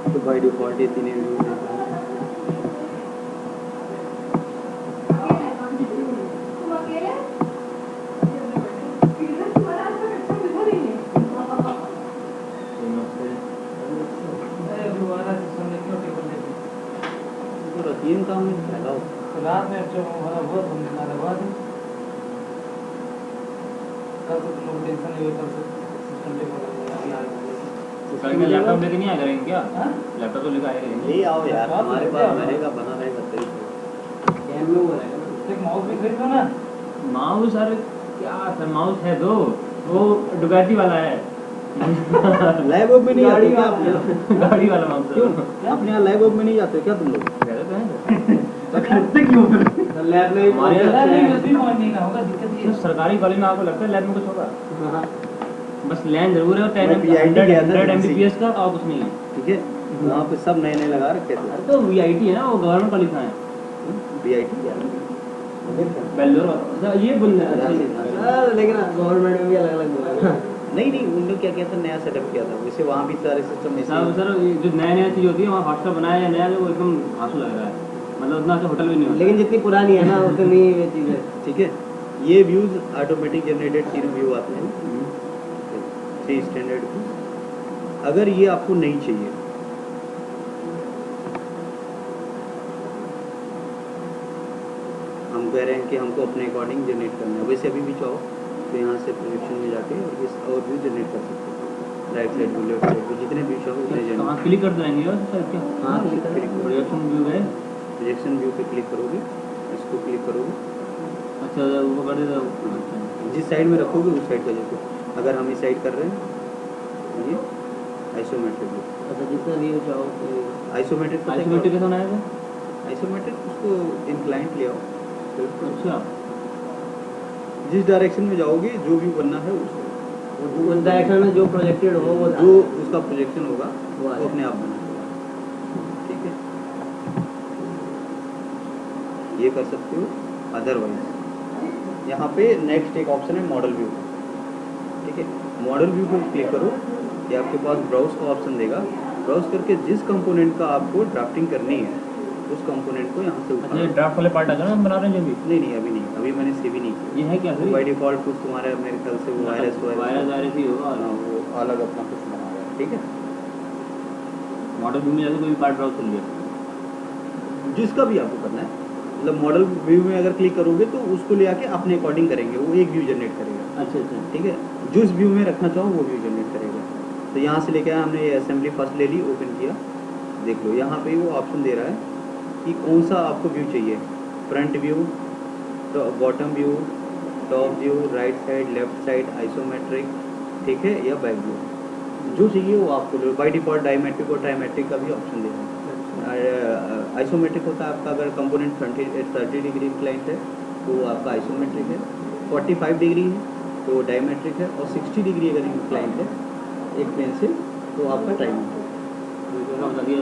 तो बाय डिफॉल्ट ये तीनों व्यू देता है। तो रतियन काम में फायदा होता रात में अच्छा हमारा बहुत हम हमारा बाद कल तो लोग टेंशन नहीं होता सिस्टम पे अभी आ तो कल क्या लैपटॉप लेके नहीं आ करेंगे क्या? हाँ? लैपटॉप तो लेके आएंगे। ले आओ यार, हमारे पास रहेगा, बना रहेगा सही कैम में वो रहेगा एक माउस भी खरीद लो ना। माउस सर क्या सर, माउस है दो, वो डुगाटी वाला है। लाइव में नहीं आते क्या आप लोग? गाड़ी वाला माउस क्यों अपने यहाँ लाइव में नहीं जाते क्या तुम लोग? गए तो हैं करते क्यों फिर? लैब में हमारे लैब यहाँ में USB पॉइंट नहीं ना होगा, दिक्कत ये तो है। सरकारी कॉलेज में आपको लगता है लैब में कुछ होगा? हाँ बस लैन जरूर है और 10 मैं PIT गया था 100 किसी- Mbps का, और कुछ नहीं है। ठीक है, वहाँ पे सब नए नए लगा रखे थे। अरे तो VIT है ना, वो गवर्नमेंट कॉलेज का है, BIT क्या बेल्लोर अच्छा ये बोल रहे हैं। लेकिन गवर्नमेंट में भी अलग अलग बोला नहीं नहीं, उन लोग क्या किया था, नया सेटअप किया था, वैसे वहाँ भी सारे सिस्टम सर सर ये जो नया नया चीज़ होती है वहाँ हॉस्टल बनाया है नया, वो एकदम घासू लग रहा है, मतलब उतना अच्छा होटल भी नहीं होता। लेकिन जितनी पुरानी है ना उतनी ये चीज़ है। ठीक है। ये व्यूज ऑटोमेटिक जनरेटेड तीनों व्यू आते हैं, 3 स्टैंडर्ड व्यू। अगर ये आपको नहीं चाहिए, हम कह रहे हैं कि हमको अपने अकॉर्डिंग जनरेट करना है, वैसे अभी भी चाहो तो यहाँ से प्रोजेक्शन में जाके और इस और व्यू जनरेट कर सकते हो, right side view, left side view, जितने व्यू चाहो उतने कहाँ जनरेट। क्लिक कर देंगे सर क्या? हाँ प्रोजेक्शन व्यू है, प्रोजेक्शन व्यू पे क्लिक करोगे, इसको क्लिक करोगे, अच्छा वो कर देता अच्छा। जिस साइड में रखोगे उस साइड का देखो। अगर हम इस साइड कर रहे हैं, ये आइसोमेट्रिक व्यू, अच्छा जितना व्यू चाहो तो आइसोमेट्रिक आइसोमेट्रिक कैसे बनाया था? आइसोमेट्रिक उसको इंक्लाइंट ले आओ, अच्छा जिस डायरेक्शन में जाओगे जो व्यू बनना है उसको, उस डायरेक्शन में जो प्रोजेक्टेड हो वो जो उसका प्रोजेक्शन होगा वो वो अपने आप बनेगा। ठीक है, ये कर सकते हो। अदरवाइज यहाँ पे नेक्स्ट एक ऑप्शन है मॉडल व्यू। ठीक है, मॉडल व्यू पे क्लिक करो, ये आपके पास ब्राउज का ऑप्शन देगा। ब्राउज करके जिस कंपोनेंट का आपको ड्राफ्टिंग करनी है उस कंपोनेंट को यहाँ से अच्छा, ये उठा। ड्राफ्ट वाले पार्ट आ जाना हम बना रहे हैं जो भी। नहीं, अभी नहीं, अभी मैंने सेव ही नहीं किया। ये है क्या सर? बाई डिफॉल्ट कुछ तुम्हारा मेरे ख्याल से वो वायरस वायरस ही होगा। हाँ, वो अलग अपना कुछ बना रहा है। ठीक है, मॉडल व्यू में जाके कोई भी पार्ट ब्राउज कर लिया। जिसका भी आपको करना है, मतलब मॉडल व्यू में अगर क्लिक करोगे तो उसको ले आके अपने अकॉर्डिंग करेंगे, वो एक व्यू जनरेट करेगा। अच्छा अच्छा। ठीक है, जिस व्यू में रखना चाहो वो व्यू जनरेट करेगा। तो यहाँ से लेके आए हमने ये असेंबली फर्स्ट ले ली, ओपन किया, देख लो यहाँ पे वो ऑप्शन दे रहा है कि कौन सा आपको व्यू चाहिए, फ्रंट व्यू, तो bottom view, top view, right side, left side, isometric, ठीक है, या बैक व्यू, जो चाहिए वो आपको लो। बाई डिफॉल्ट डायमेट्रिक और ट्राइमेट्रिक का भी ऑप्शन दे रहा है। आइसोमेट्रिक होता है आपका अगर कंपोनेंट 30 डिग्री इंक्लाइंट है तो आपका आइसोमेट्रिक है, 45 डिग्री है तो डायमेट्रिक है, और 60 डिग्री अगर इंक्लाइंट है एक प्लेन से तो आपका ट्राइमेट्रिक है। जैसा बता दिया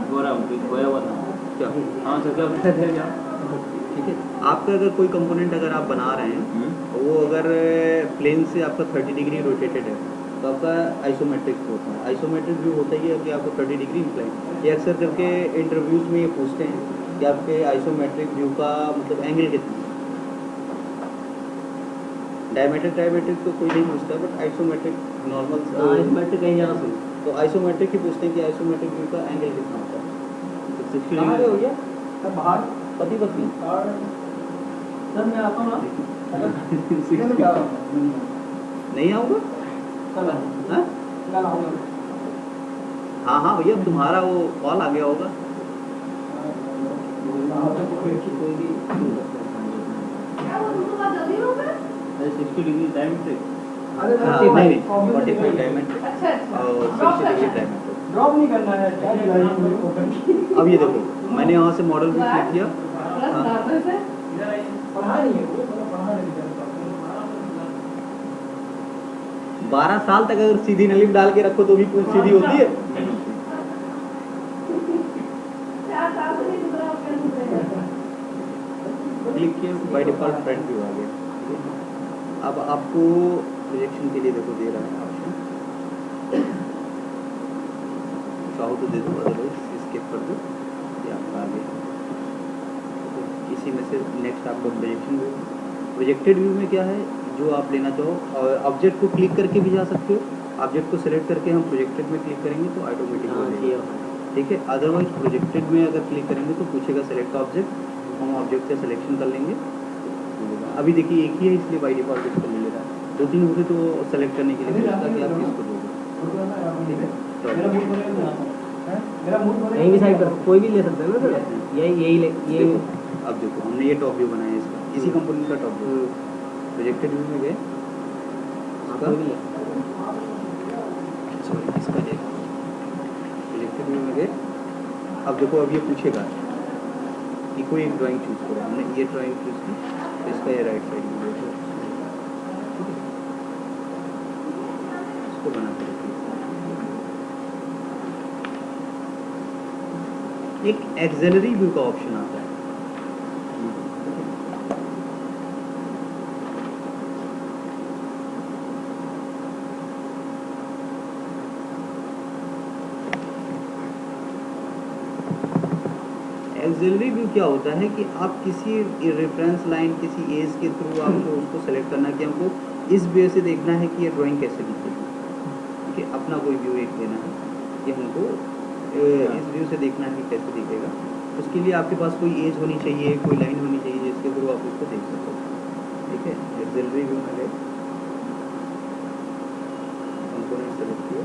पूरा खोया हुआ था। क्या? हाँ सर, क्या बता दिया क्या? ठीक है, आपका अगर कोई कंपोनेंट अगर आप बना रहे हैं वो अगर प्लेन से आपका 30 डिग्री रोटेटेड है तो आपका आइसोमेट्रिक होता है। आइसोमेट्रिक व्यू होता ही है कि आपको 30 डिग्री इंक्लाइन। ये अक्सर करके इंटरव्यूज़ में ये पूछते हैं कि आपके आइसोमेट्रिक व्यू का मतलब एंगल कितना है। डायमेट्रिक ट्राइमेट्रिक तो कोई नहीं पूछता, बट आइसोमेट्रिक नॉर्मल आइसोमेट्रिक कहीं जाना सुन। तो आइसोमेट्रिक ही पूछते हैं कि आइसोमेट्रिक व्यू का एंगल कितना होता है। तो 60 कहाँ डिग्री हो गया? सब बाहर पति पत्नी सर मैं आता हूँ ना। कितने क्या नहीं आऊँगा? कल हाँ कल आऊँगा। हाँ हाँ भैया, तुम्हारा वो कॉल आ गया होगा। कोई भी अरे 60 डिग्री डायमेट्रिक। अरे हाँ, नहीं 45 डायमेट्रिक अच्छा अच्छा और 60 डिग्री डायमेट्रिक। ड्रॉप नहीं करना है क्या है? अब ये देखो, मैंने यहाँ से मॉडल भी क्लिक किया। प्लस नॉर्मल से पढ़ा नहीं है वो, पढ़ा नहीं है। 12 साल तक अगर सीधी नलिप डाल के रखो तो भी पूरी सीधी होती है। 4 साल से नहीं गुजरा अपने दूसरे क्लिक किया, बाय डिफॉल्ट फ्रंट व्यू आ गया। अब आपको प्रोजेक्शन के लिए देखो दे रहा है ऑप्शन, चाहो तो दे दो, अदरवाइज स्किप कर दो, ये आपका आ गया। इसी में से नेक्स्ट आपका प्रोजेक्शन व्यू। प्रोजेक्टेड व्यू में क्या है, जो आप लेना चाहो, और ऑब्जेक्ट को क्लिक करके भी जा सकते हो। ऑब्जेक्ट को सिलेक्ट करके हम प्रोजेक्टेड में क्लिक करेंगे तो ऑटोमेटिक हो जाएगा, ठीक है। अदरवाइज प्रोजेक्टेड में अगर क्लिक करेंगे तो पूछेगा सेलेक्ट ऑब्जेक्ट, हम ऑब्जेक्ट से सिलेक्शन कर लेंगे। अभी देखिए एक ही है इसलिए बाई डिफॉल्ट इसको ले ले रहा है। 2-3 होते तो सेलेक्ट करने के लिए पूछता कि आप किसको दोगे, ठीक है। मेरा तो मूड बनेगा हैं? मेरा मूड बनेगा। कहीं भी साइड कर, कोई भी ले सकते हैं ना सर। यही ले ये देखो, अब देखो हमने ये टॉप व्यू बनाया है इसका, इसी कंपोनेंट का टॉप व्यू। प्रोजेक्टेड व्यू में गए, कोई भी ले। सॉरी इसका देखो, प्रोजेक्टेड व्यू में गए। अब देखो, अब ये पूछेगा कि कोई एक ड्राइंग चूज करो। हमने ये ड्राइंग चूज की तो इसका ये राइट साइड व्यू है, ठीक है। इसको बना के रखिए। एक एक्सेलरी व्यू का ऑप्शन आता है। एक्सिलरी व्यू क्या होता है कि आप किसी रेफरेंस लाइन, किसी एज के थ्रू आपको उसको सेलेक्ट करना है कि हमको इस वे से देखना है कि ये ड्राइंग कैसे दिखेगी, ठीक है। अपना कोई व्यू एक लेना है कि हमको इस व्यू से देखना है कि कैसे दिखेगा। उसके लिए आपके पास कोई एज होनी चाहिए, कोई लाइन होनी चाहिए जिसके थ्रू आप उसको देख सको, ठीक है। एक्सिलरी व्यू में गए, कंपोनेंट सेलेक्ट किया,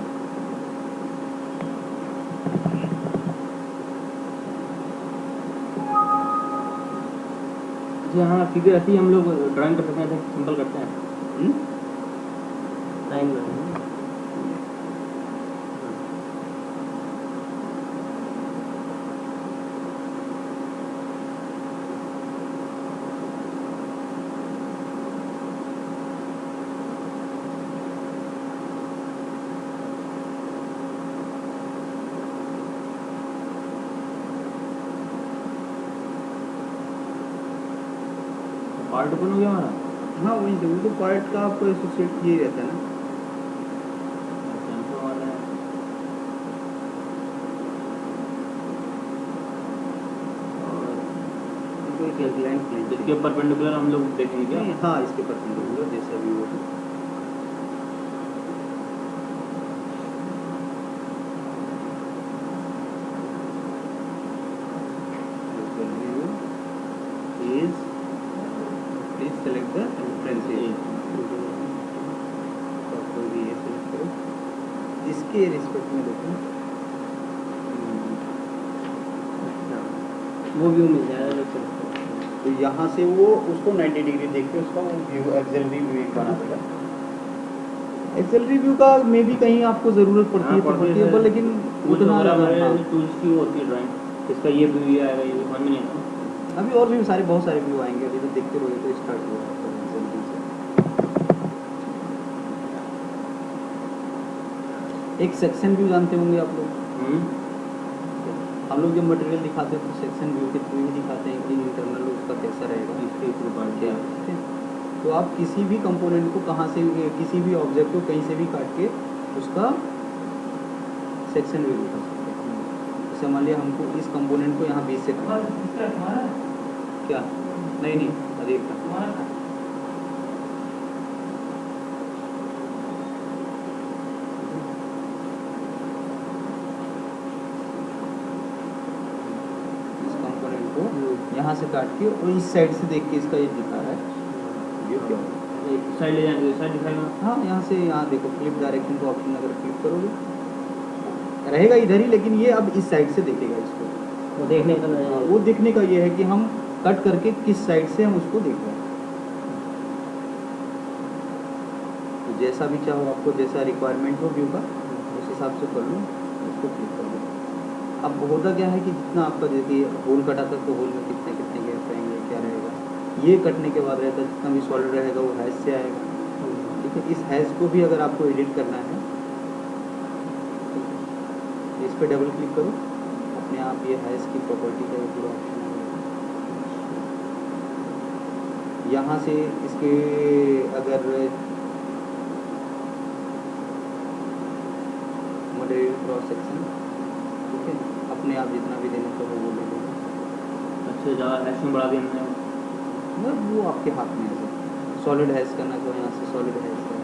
अच्छा हाँ, फिगर ऐसे ही हम लोग ड्राइंग कर सकते हैं, सिंपल करते हैं। लाइन में पार्ट ओपन हो गया हमारा। हाँ वही तो पार्ट का आपको एसोसिएट ये रहता है ना। कैंसिल वाला है। इसके परपेंडिकुलर हम लोग देखेंगे क्या? हाँ, इसके परपेंडिकुलर जैसा भी हो। इसके रिस्पेक्ट में देखो, अच्छा, वो व्यू मिल जाएगा लेकिन तो यहाँ से वो उसको 90 डिग्री देख के उसका वो व्यू एक्सेलरी व्यू एक बना देगा। एक्सेलरी व्यू का मे भी कहीं आपको ज़रूरत पड़ती है तो पड़ती है, पर लेकिन उतना हाँ। टूल्स की वो होती है ड्राइंग, इसका ये व्यू ये आएगा, ये भी समझ में नहीं आता। अभी और भी सारे बहुत सारे व्यू आएंगे, अभी तो देखते रहोगे तो स्टार्ट हुआ आपका एक्सेलरी से। एक सेक्शन व्यू जानते होंगे आप लोग, हम लोग जब मटेरियल दिखाते हैं तो सेक्शन व्यू के थ्रू ही दिखाते हैं कि इंटरनल उसका कैसा रहेगा, इसके थ्रू काट क्या के ठीक है। तो आप किसी भी कंपोनेंट को कहाँ से, किसी भी ऑब्जेक्ट को कहीं से भी काट के उसका सेक्शन व्यू दिखा सकते हैं। जैसे मान लिया हमको इस कंपोनेंट को यहाँ बीच से काटना है। क्या नहीं नहीं अधिक यहाँ से काट के और इस साइड से देख के इसका ये दिखा रहा है ये क्या है। साइड ले जाएंगे, साइड दिखाएगा। हाँ यहाँ से यहाँ देखो फ्लिप डायरेक्शन को ऑप्शन अगर क्लिक करोगे रहेगा इधर ही, लेकिन ये अब इस साइड से देखेगा इसको। वो देखने का हाँ, वो देखने का ये है कि हम कट करके किस साइड से हम उसको देख रहे हैं। तो जैसा भी चाहो आपको जैसा रिक्वायरमेंट हो व्यू का उस हिसाब से कर लो, उसको क्लिक कर लो। अब होता क्या है कि जितना आपका देखिए होल कटा तक तो होल में कितने कितने गैप रहेंगे क्या रहेगा, ये कटने के बाद रहता है जितना भी सॉलिड रहेगा वो हैश से आएगा। ठीक है, इस हैश को भी अगर आपको एडिट करना है इस पर डबल क्लिक करो, अपने आप ये हैश की प्रॉपर्टी का ये पूरा ऑप्शन आएगा। यहाँ से इसके अगर मटेरियल क्रॉस सेक्शन ठीक है अपने आप जितना भी देना चाहो वो ले लो। अच्छा ज़्यादा हैश में बढ़ा दिया हमने। मतलब वो आपके हाथ में है। सॉलिड हैश करना चाहो यहाँ से सॉलिड हैश है,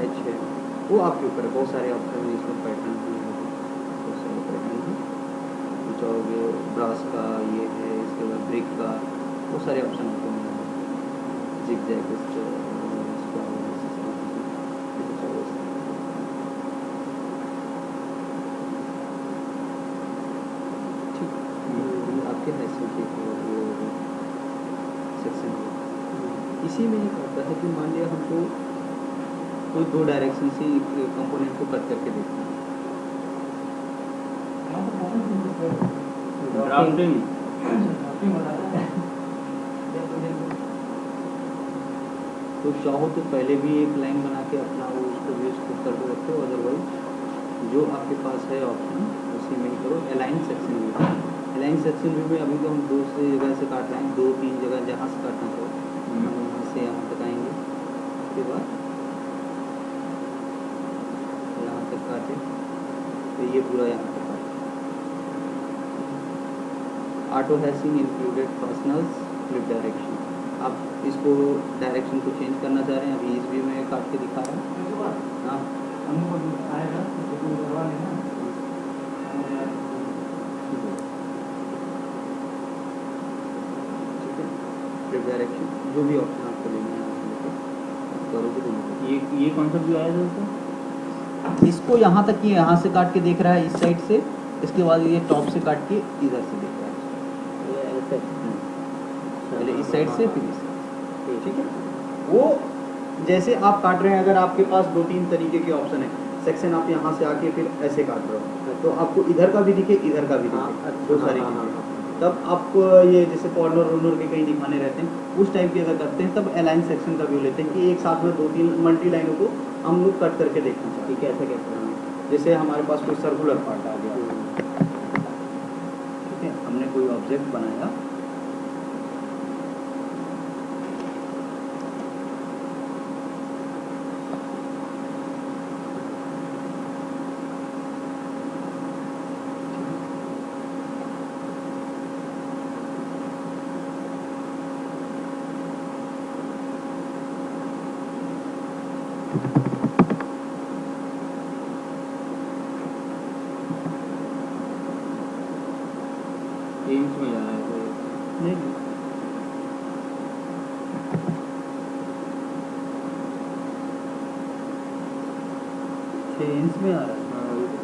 एच है, वो आपके ऊपर है। बहुत सारे ऑप्शन हैं इसमें, पैटर्न भी है, बहुत सारे पैटर्न हैं। कुछ और ब्रास का ये है, इसके बाद ब्रिक का, बहुत सारे ऑप्शन आपको मिल जाएंगे। जिग जैग आपके हैश सेक्शन इसी में ये करता है कि मान लिया हमको कोई दो डायरेक्शन से कंपोनेंट को कट करके देखना है। ड्राफ्टिंग तो चाहो तो पहले भी एक लाइन बना के अपना वो उसको भी उसको कर रखते हो, अदरवाइज जो आपके पास है ऑप्शन उसी में ही करो। Align section view, align section view में अभी तो हम दूसरी जगह से काट रहे हैं, 2-3 जगह जहाँ से काटना चाहो यहाँ से यहाँ तक आएंगे, उसके बाद यहाँ तक काटे तो ये पूरा यहाँ तक काटे। Auto hashing included personals flip direction, आप इसको डायरेक्शन को चेंज करना चाह रहे हैं, अभी इस व्यू में काट के दिखा रहा हूँ। हाँ आएगा तो करवा लेना। फ्लिप डायरेक्शन जो भी ऑप्शन आपको लेना है आप करोगे तो ये कौन सा व्यू आया था उसको? इसको यहाँ तक ये यहाँ से काट के देख रहा है इस साइड से, इसके बाद ये टॉप से काट के इधर से देख रहा है, पहले इस साइड से फिर इस साइड से। ठीक है, वो जैसे आप काट रहे हैं, अगर आपके पास 2-3 तरीके के ऑप्शन है, सेक्शन आप यहाँ से आके फिर ऐसे काट रहे हो तो आपको इधर का भी दिखे इधर का भी दिखे, दो सारी चीज़ें। तब आप ये जैसे कॉर्नर वॉर्नर के कहीं दिखाने रहते हैं उस टाइप की अगर करते हैं तब अलाइन सेक्शन का व्यू लेते हैं कि एक साथ में 2-3 मल्टी लाइनों को हम लोग कट करके देखना चाहते हैं कैसे कैसे। जैसे हमारे पास कोई सर्कुलर पार्ट आ गया, ठीक है, हमने कोई ऑब्जेक्ट बनाया, एम्स में जा रहा है तो नहीं अच्छा इंच में आ रहा है। हाँ वही तो।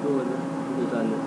दो हजार 240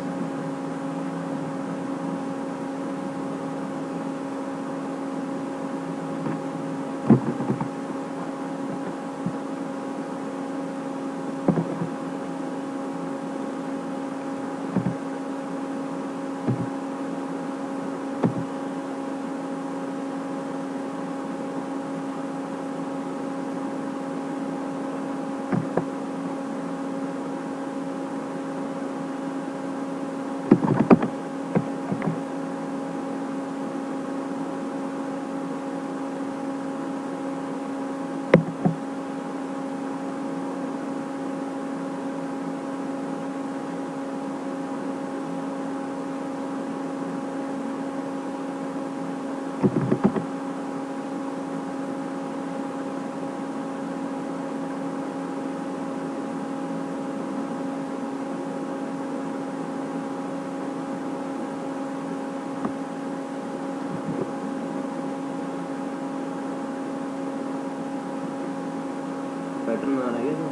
पैटर्न आ रहा है क्या?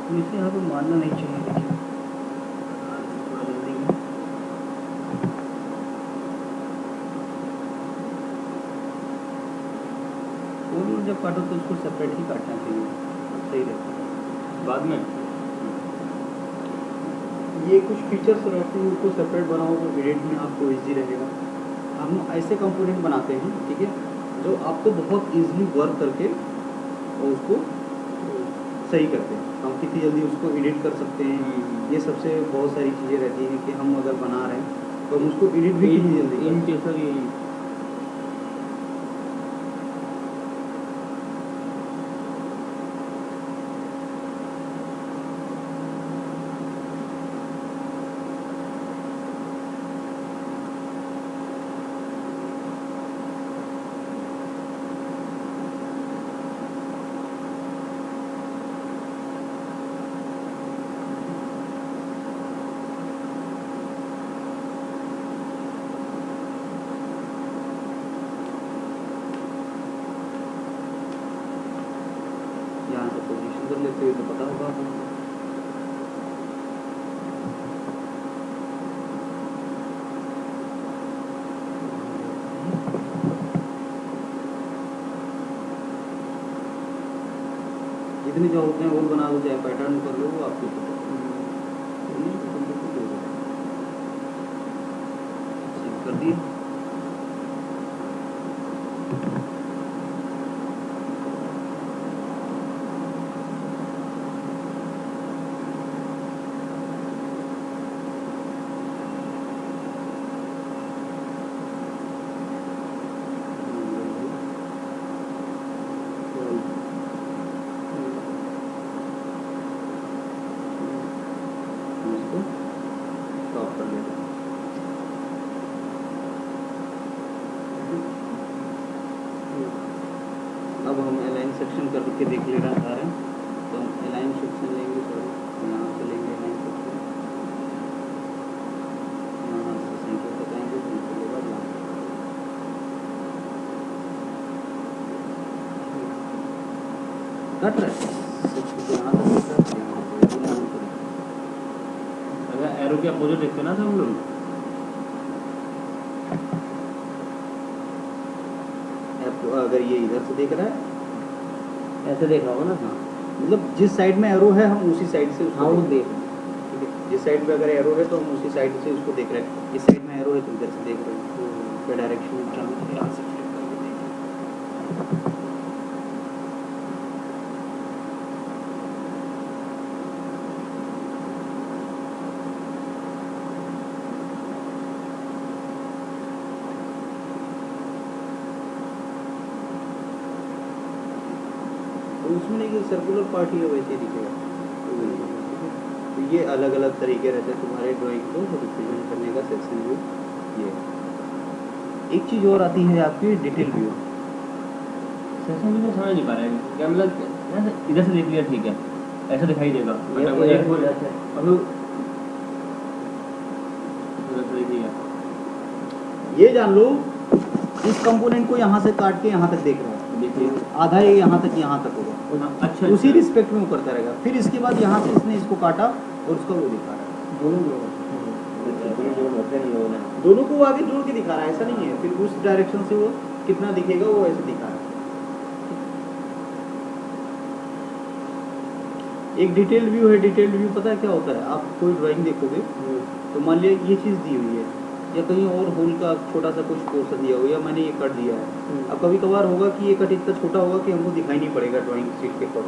तो इसे यहाँ पे मारना नहीं चाहिए देखिए थोड़ा जल्दी में। और जब काटो तो उसको सेपरेट ही काटना चाहिए, सही रहता है। बाद में ये कुछ फीचर्स रहते हैं, उसको सेपरेट बनाओ तो एडिट में आपको इजी रहेगा। हम ऐसे कंपोनेंट बनाते हैं, ठीक है, जो आपको बहुत इजीली वर्क करके और उसको सही करते हैं। हम कितनी जल्दी उसको एडिट कर सकते हैं, ये सबसे बहुत सारी चीज़ें रहती हैं कि हम अगर बना रहे हैं तो हम उसको एडिट भी कितनी जल्दी कर इन सर ये यहाँ से पोजीशन कर लेते हुए तो पता होगा आपको। जितने जो होते हैं वो बना दो, चाहे पैटर्न कर लो, वो आपके ऊपर है। सेव कर दिए। इसको स्टॉप कर लेते हैं। अब हम अलाइन सेक्शन करके देख लेना चाह रहे हैं, तो हम अलाइन सेक्शन लेंगे, सॉरी यहाँ से लेंगे अलाइन सेक्शन, यहाँ से सेंटर तक आएंगे, फिर चलेगा यहाँ कट रहा है यहाँ तक कट रहा है, यहाँ से यहाँ पर। अगर एरो के अपोजिट देखते ना सब हम लोग अगर ये इधर से देख रहा है, ऐसे देख रहा होगा ना। हाँ, मतलब जिस साइड में एरो है हम उसी साइड से उसको हाँ वो देख देख ठीक है। जिस साइड पे अगर एरो है तो हम उसी साइड से उसको देख रहे हैं, इस साइड में एरो है तो इधर से देख रहे हैं, क्या डायरेक्शन में ट्रांसफर यहाँ से flip करके देख रहे हैं। तो उसमें नहीं कि सर्कुलर पार्ट ही है वैसे ही दिखेगा। तो ये अलग अलग तरीके रहते हैं तुम्हारे ड्राइंग को रिप्रेजेंट करने का सेक्शन व्यू। ये एक चीज़ और आती है आपकी डिटेल व्यू। सेक्शन भी मैं समझ नहीं पा रहा है क्या, मतलब यहाँ से इधर से देख लिया ठीक है, ऐसा दिखाई देगा ये बट मुझे फुल अच्छा अब देखिएगा ये जान लो इस कंपोनेंट को यहाँ से काट के यहाँ तक देख रहा है, देखिए आधा ये यहाँ तक होगा, अच्छा उसी रिस्पेक्ट में वो करता रहेगा। फिर इसके बाद यहाँ से इसने इसको काटा और उसका वो दिखा रहा है, दोनों को वो आगे जोड़ के दिखा रहा है, ऐसा नहीं है। फिर उस डायरेक्शन से वो कितना दिखेगा वो ऐसे दिखा रहा है। एक डिटेल व्यू है, डिटेल व्यू पता है क्या होता है? आप कोई ड्राइंग देखोगे तो मान लिया ये चीज़ दी हुई है या कहीं और होल का छोटा सा कुछ पोर्शन दिया हुआ, या मैंने ये कट दिया है। अब कभी कभार होगा कि ये कट इतना छोटा होगा कि हमको दिखाई नहीं पड़ेगा ड्राइंग शीट के ऊपर,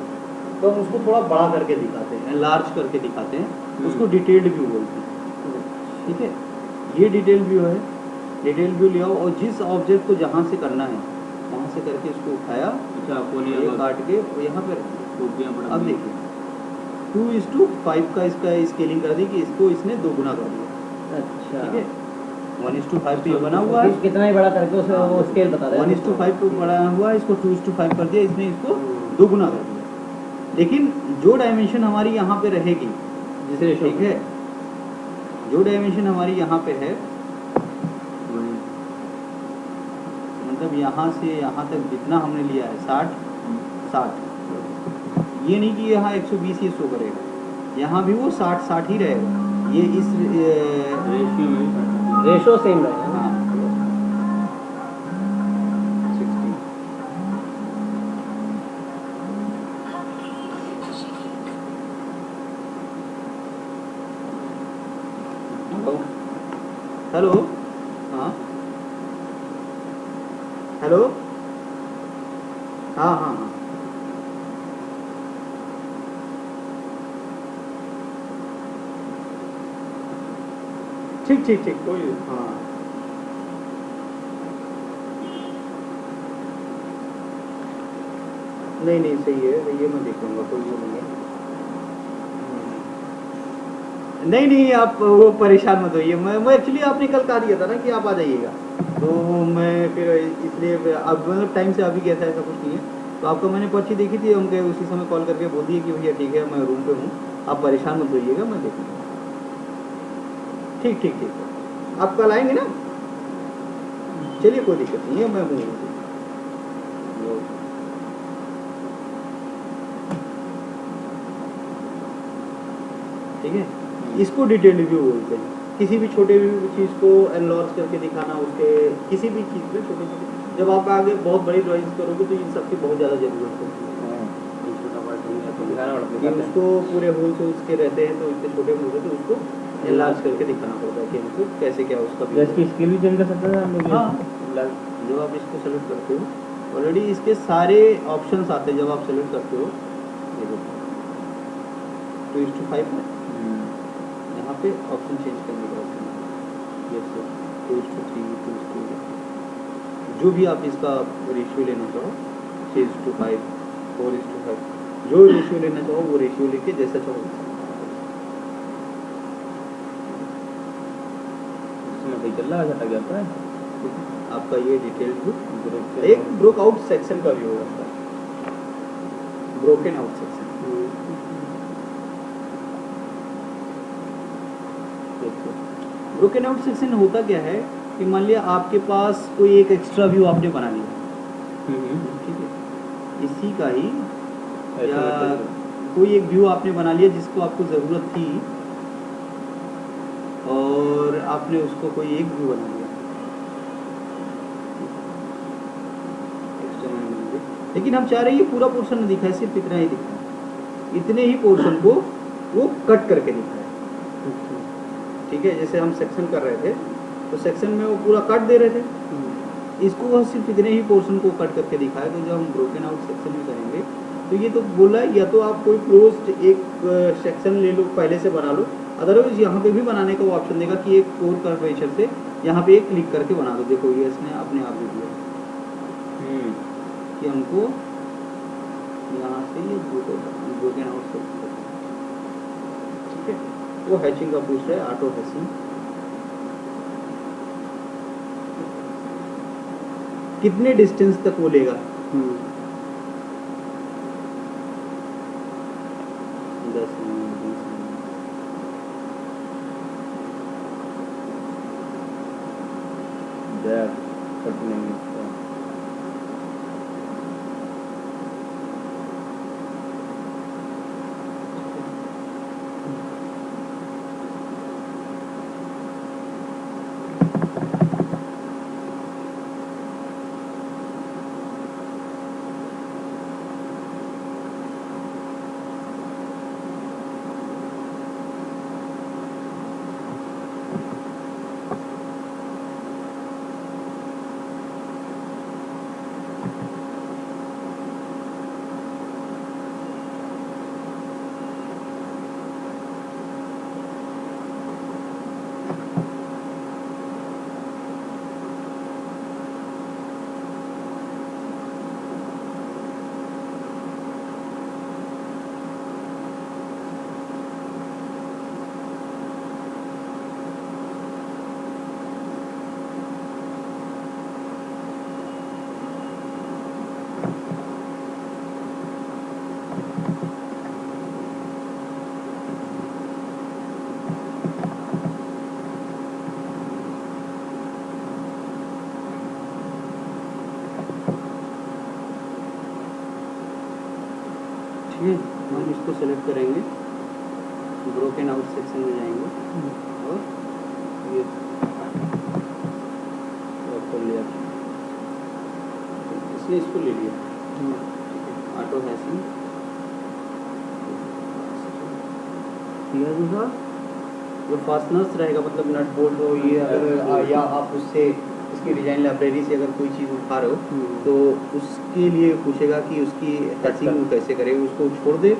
तो हम उसको थोड़ा बड़ा करके दिखाते हैं, लार्ज करके दिखाते हैं, उसको डिटेल्ड व्यू बोलते हैं। ठीक है, ये डिटेल व्यू है। डिटेल व्यू लिया और जिस ऑब्जेक्ट को जहाँ से करना है वहाँ से करके इसको उठाया, अच्छा आपको ये नहीं काट के और यहाँ पे कॉपियाँ पड़ा अब देखिए 2:5 का इसका स्केलिंग कर दी कि इसको इसने 2 गुना कर दिया। अच्छा ठीक है, 1:5 पे ये बना हुआ है, कितना ही बड़ा करके उसे वो स्केल बता देगा। 1:5 पे बना हुआ है, इसको 2:5 कर दिया, इसने इसको 2 गुना कर दिया। लेकिन जो डायमेंशन हमारी यहाँ पे रहेगी, जिसे ठीक है, जो डायमेंशन हमारी यहाँ पे है, मतलब यहाँ से यहाँ तक जितना हमने लिया है 60, ये नहीं कि यहाँ 120 ही शो करेगा, यहाँ भी वो 60 ही रहेगा। ये इस रेशियो में रेशो सेम रहेगा ना। हाँ, 60। हेलो, हाँ हेलो, हाँ हाँ हाँ, ठीक ठीक ठीक, कोई हाँ नहीं नहीं सही है, ये मैं देख लूँगा, कोई वो नहीं है। नहीं आप वो परेशान मत होइए, मैं एक्चुअली आपने कल कहा दिया था ना कि आप आ जाइएगा, तो मैं फिर इसलिए अब मतलब टाइम से आ भी गया था, ऐसा कुछ नहीं है। तो आपका मैंने पर्ची देखी थी, हम गए उसी समय कॉल करके बोल दिए कि भैया ठीक है मैं रूम पे हूँ, आप परेशान मत होइएगा, मैं देख लूँगा। ठीक ठीक ठीक, आप कल आएंगे ना? चलिए कोई दिक्कत नहीं है, मैं हूँ। ठीक है, इसको डिटेल रिव्यू बोलते हैं। किसी भी छोटे चीज़ को एनलॉर्ज करके दिखाना, उसके किसी भी चीज़ में छोटे छोटे, जब आप आगे बहुत बड़ी ड्राइंग करोगे तो इन सब की बहुत ज़्यादा जरूरत होती है कि उसको पूरे होल से उसके रहते हैं, तो इतने छोटे होते तो उसको एनलार्ज करके दिखाना पड़ता है कि हमको कैसे क्या उसका भी। इसकी स्केल भी चेंज कर सकते हैं हम लोग। हाँ, जब आप इसको सेलेक्ट करते हो ऑलरेडी इसके सारे ऑप्शंस आते हैं, जब आप सेलेक्ट करते हो ये देखो 2:5 है, यहाँ पे ऑप्शन चेंज करने का ऑप्शन है, जैसे 2:3, 2:2, जो भी आप इसका रेशियो लेना चाहो, 6:5, 4:5, जो रेशियो लेना चाहो वो रेशियो लेके जैसा चाहो इसमें भाई चल रहा है, हटा जाता है। आपका ये डिटेल व्यू। एक ब्रोक आउट सेक्शन का व्यू होगा, broken out section. Broken out section होता क्या है कि मान लिया आपके पास कोई एक एक्स्ट्रा व्यू आपने बना लिया, ठीक है, इसी का ही या कोई एक व्यू आपने बना लिया जिसको आपको ज़रूरत थी और आपने उसको कोई एक व्यू बना लिया, लेकिन हम चाह रहे हैं ये पूरा पोर्शन न दिखाए, सिर्फ इतना ही दिखाए, इतने ही पोर्शन को वो कट करके दिखाए। ठीक है, जैसे हम सेक्शन कर रहे थे तो सेक्शन में वो पूरा कट दे रहे थे, इसको वह सिर्फ इतने ही पोर्शन को कट करके दिखाए। तो जब हम ब्रोकन आउट सेक्शन में करेंगे तो ये तो बोला है, या तो आप कोई क्लोज्ड एक सेक्शन ले लो, पहले से बना लो, अदरवाइज यहाँ पे भी बनाने का वो ऑप्शन देगा कि एक कोर कर्वेचर से यहाँ पे एक क्लिक करके बना दो। देखो ये इसने अपने आप दे दिया कि हमको यहाँ से ये ब्रोकन आउट सेक्शन, ठीक है, वो हैचिंग का पूछ रहा है, ऑटो हैचिंग कितने डिस्टेंस तक वो लेगा। 10 mm, 20 mm। दैट कट नहीं होता। ठीक है, हम इसको सेलेक्ट करेंगे, ब्रोकन आउट सेक्शन में जाएंगे और ये ड्रॉप कर लिया, इसलिए इसको ले लिया। ठीक है, ऑटो हैशिंग किया दूसरा जो फास्टनर्स रहेगा, मतलब नट बोल्ट हो ये, अगर या आप उससे इसकी डिजाइन लाइब्रेरी से अगर कोई चीज़ उठा रहे हो तो उसके लिए पूछेगा कि उसकी हैशिंग वो कैसे करे, उसको छोड़ दे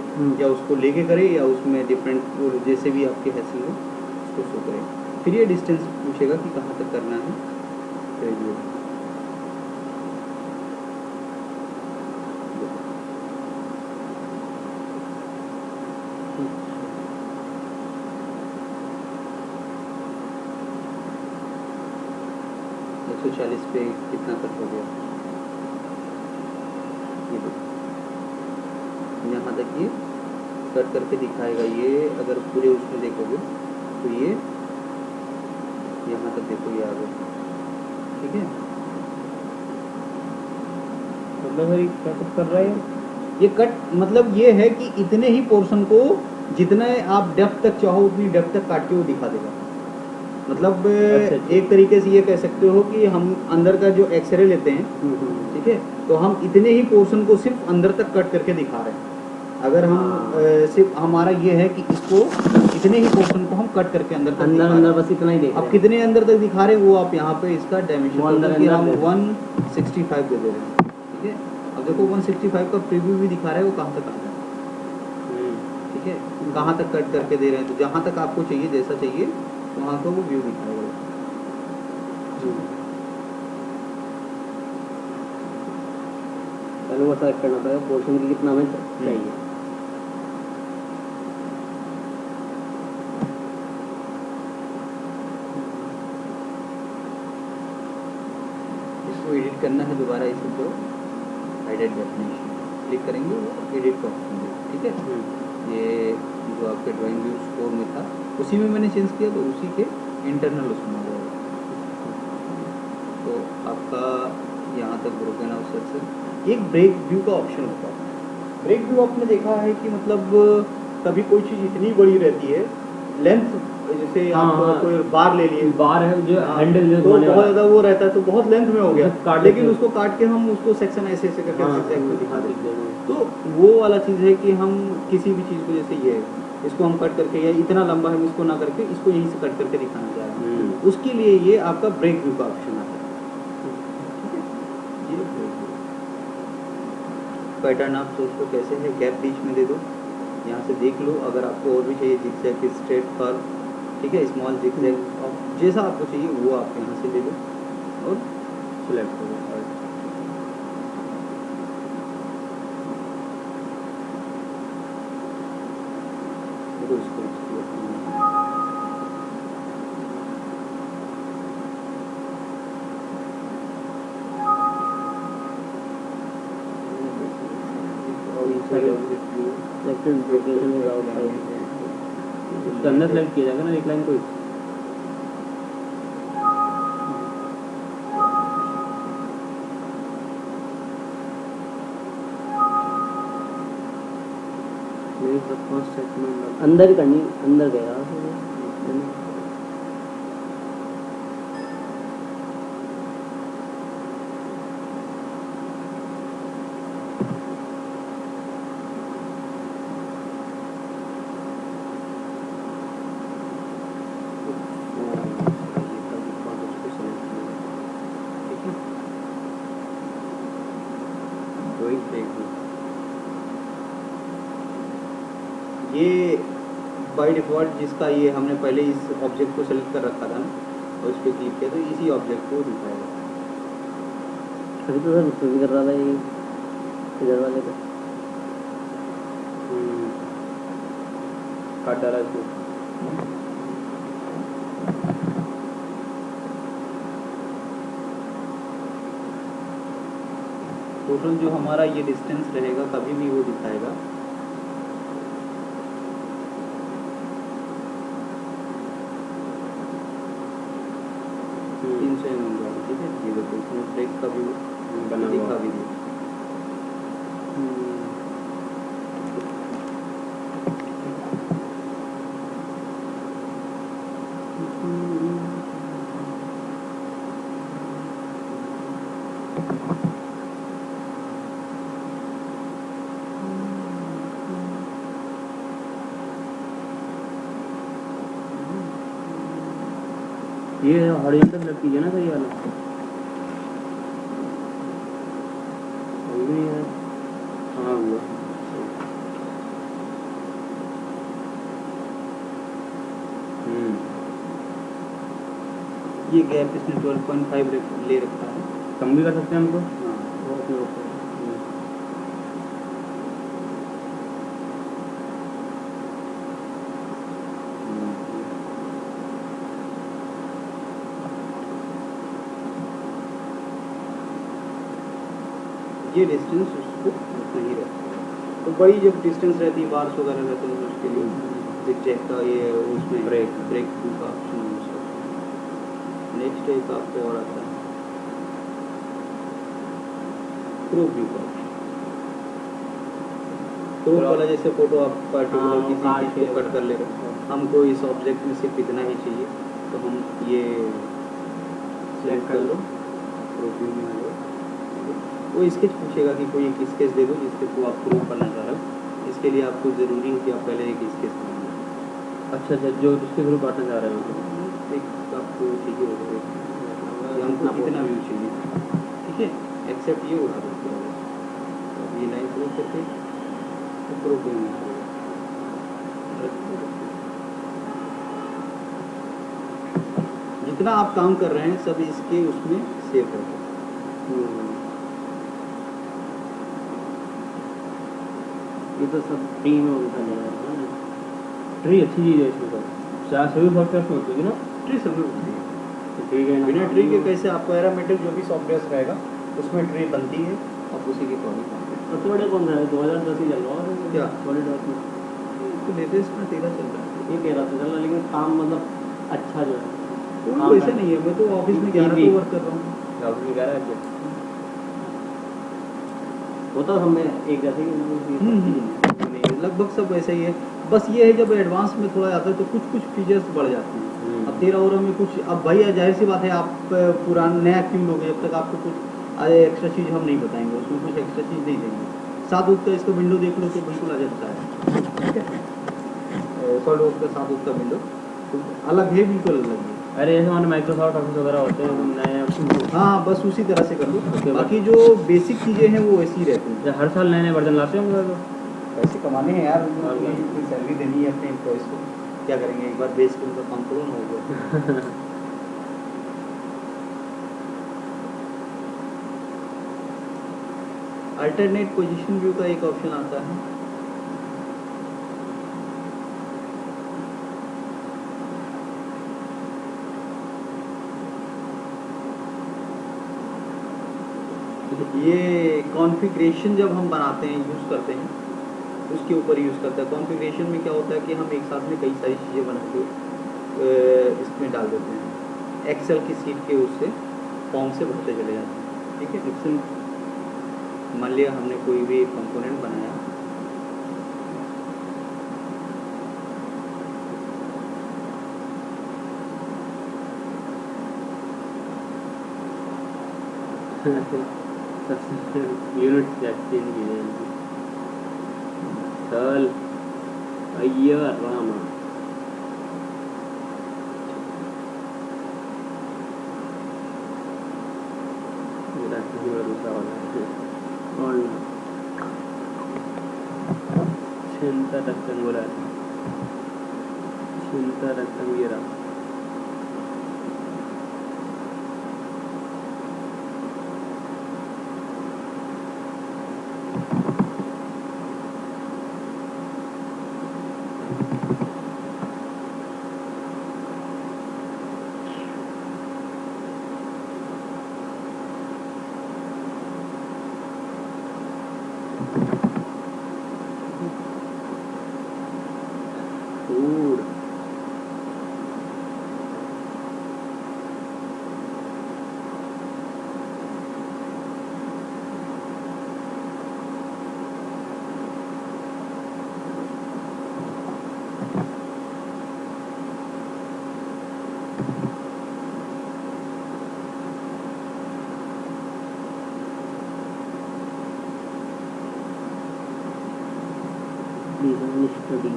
या उसको लेके करे या उसमें डिफरेंट जैसे भी आपकी हैशिंग हो उसको शो करे। फिर ये डिस्टेंस पूछेगा कि कहाँ तक करना है, तो ये 140 पे कितना कट हो गया, ये देखो यहाँ तक ये कट करके दिखाएगा। ये अगर पूरे उसमें देखोगे तो ये यहाँ तक देखो, ये आ गया। ठीक है, मतलब मेरी क्या कट कर रहा है ये कट मतलब ये है कि इतने ही पोर्शन को जितना आप डेप्थ तक चाहो उतनी डेप्थ तक काट के वो दिखा देगा। मतलब अच्छा। एक तरीके से ये कह सकते हो कि हम अंदर का जो एक्सरे लेते हैं, ठीक है, तो हम इतने ही पोर्शन को सिर्फ अंदर तक कट करके दिखा रहे हैं। अगर हम सिर्फ हमारा ये है कि इसको इतने ही पोर्शन को हम कट करके अंदर तक अंदर दिखा अंदर रहे बस इतना ही देख हैं। रहे अब हैं। कितने अंदर तक दिखा रहे हैं वो आप यहाँ पे इसका डायमेंशन वो अंदर कि अंदर हम दे रहे 165 दे दे रहे हैं। ठीक है, अब देखो 165 का प्रीव्यू भी दिखा रहा है, वो कहाँ तक आ रहा है। ठीक है, कहाँ तक कट करके दे रहे हैं, तो जहाँ तक आपको चाहिए जैसा चाहिए वहाँ का वो व्यू दिखाएगा। पहले वो सेलेक्ट करना पड़ेगा पोर्शन की कितना हमें चाहिए। इसको एडिट करना है दोबारा, इसी को एडिट डेफिनेशन क्लिक करेंगे, वो एडिट का ऑप्शन देगा। ठीक है, ये जो आपके ड्राइंग व्यू स्टोर में था उसी में मैंने चेंज किया, तो उसी के इंटरनल उसमें आ जाएगा। तो आपका यहाँ तक ब्रोकन आउट सेक्शन। एक ब्रेक व्यू का ऑप्शन होता है। ब्रेक व्यू आपने देखा है कि मतलब कभी कोई चीज़ इतनी बड़ी रहती है, लेंथ जैसे हाँ, आप हाँ। कोई बार ले लिए, बार है जो हाँ, हैंडल जो तो घुमाने बहुत वाला। ज़्यादा वो रहता है, तो बहुत लेंथ में हो गया, काट लेकिन देते उसको काट के हम उसको सेक्शन ऐसे ऐसे करके हाँ, zigzag में दिखा हाँ, देते हैं। zigzag में। तो वो वाला चीज़ है कि हम किसी भी चीज़ को, जैसे ये इसको हम कट करके, या इतना लंबा है इसको ना करके इसको यहीं से कट करके दिखाना चाह रहे हैं, उसके लिए ये आपका ब्रेक व्यू का ऑप्शन आता है। ठीक है, ये ब्रेक व्यू पैटर्न आप सोच लो कैसे है, गैप बीच में दे दो, यहाँ से देख लो। अगर आपको और भी चाहिए जिगजैग स्ट्रेट कर्व, ठीक है, स्मॉल जिगजैग, जैसा आपको चाहिए वो आप यहाँ से ले लो और सिलेक्ट करो। देखो इसको और सेलेक्टेड लोकेशन इज आउटसाइड, उसके अंदर सेलेक्ट किया जाएगा ना एक लाइन को। अंदर ही करनी, अंदर गया ये बाय डिफ़ॉल्ट जिसका ये हमने पहले इस ऑब्जेक्ट को सेलेक्ट कर रखा था ना और इस पर क्लिक किया तो इसी ऑब्जेक्ट को दिखाएगा। अभी तो सर उसको भी कर रहा था ये इधर वाले का। काट डाला इसको। टोटल जो हमारा ये डिस्टेंस रहेगा कभी भी वो दिखाएगा। ठीक है, ये देखो इसमें ब्रेक का भी बना दिखा हुआ। भी दिया। ये हॉरिजॉन्टल सेलेक्ट कीजिए ना सर ये वाला। अभी भी है। हाँ हुआ। ये गैप इसमें 12.5 ले रखा है। कम भी कर सकते हैं हमको। हाँ ओके ओके। ये डिस्टेंस उसको उतना ही रहता है। तो बड़ी जब डिस्टेंस रहती है बार्स वगैरह रहते हैं तो उसके लिए जिग का ये उसमें ब्रेक का ऑप्शन यूज करते हैं। नेक्स्ट एक आपको और आता है क्रोप व्यू का ऑप्शन। क्रोप वाला जैसे फोटो आप पर्टिकुलर हाँ, किसी चीज़ को कट कर ले रहे हो, हमको इस ऑब्जेक्ट में सिर्फ इतना ही चाहिए तो हम ये सेलेक्ट कर लो, क्रोप व्यू में आ जाओ। वो स्केच पूछेगा कि कोई एक स्केच दे दो जिसके थ्रू आप प्रूव करना चाह रहे हो। इसके लिए आपको ज़रूरी है कि आप पहले एक स्केच बनाएं। अच्छा अच्छा, जो जिसके थ्रू काटना चाह रहे हैं। एक आपको चाहिए हो जाएगा, हमको कितना व्यू चाहिए, ठीक है। एक्सेप्ट ये उड़ा दो पूरा बस। अब ये लाइन क्लोज करके प्रूव व्यू में आ जाएगा। जितना आप काम कर रहे हैं सब इसके उसमें सेव रहता है। ये तो सब फ्री में उनका ले रहा है। ट्री अच्छी चीज़ है इसमें सर। चाहे सभी सॉफ्टवेयर में होती है ना। ट्री सब में होती है। तो ठीक है ना। बिना ट्री के कैसे आपको एरामेटिक जो भी सॉफ्टवेयर रहेगा उसमें ट्री बनती है, आप उसी के अकॉर्डिंग काम करते सबसे बड़े कौन सा है? 2010 ही चल रहा है क्या? सॉलिडवर्क्स में। हैं। तो लेटेस्ट में 13 चल रहा है। ये 13 से चल रहा है, लेकिन काम मतलब अच्छा जो है कोई हाँ, वैसे हाँ। नहीं है, मैं तो ऑफिस में 11 भी। तो वर्क कर रहा हूँ। डॉक्टर कह रहा है होता हमने एक जैसे ही नहीं, लगभग सब वैसे ही है। बस ये है जब एडवांस में थोड़ा आता है तो कुछ कुछ फीचर्स बढ़ जाते हैं। अब 13 ओवर में कुछ, अब भाई जाहिर सी बात है आप पुराना नया क्यों लोगे, जब तक आपको कुछ एक्स्ट्रा चीज़ हम नहीं बताएंगे, उसमें कुछ एक्स्ट्रा चीज़ नहीं देंगे। साथ उसका इसका विंडो देख लो तो बिल्कुल अलग सा है, ठीक है। सॉलिडवर्क्स का साथ उसका विंडो तो अलग है, बिल्कुल अलग है। अरे जैसे हमारे माइक्रोसॉफ्ट ऑफिस वगैरह होते हैं नए, हाँ बस उसी तरह से कर लो। Okay, बाकी जो बेसिक चीज़ें हैं वो वैसी ही रहती हैं। हर साल नए नए वर्जन लाते होंगे तो। पैसे कमाने हैं यार, और क्या? कोई सैलरी देनी है अपने एम्प्लॉयज़ को, क्या करेंगे, एक बार बेच के उनका काम थोड़ा ना होगा। अल्टरनेट पोजीशन व्यू का एक ऑप्शन आता है। ये कॉन्फ़िगरेशन जब हम बनाते हैं, यूज़ करते हैं उसके ऊपर यूज़ करता है। कॉन्फ़िगरेशन में क्या होता है कि हम एक साथ में कई सारी चीज़ें बना के इसमें डाल देते हैं, एक्सेल की सीट के उससे फॉर्म से भरते चले जाते हैं। ठीक है, एक्सेल मान लिया हमने कोई भी कंपोनेंट बनाया, सबसे यूनिट चेंज की जाएगी सल अय्या रामा मेरा दूसरा वाला है और चिंता रेक्टेंगुलर चिंता rectangular food design study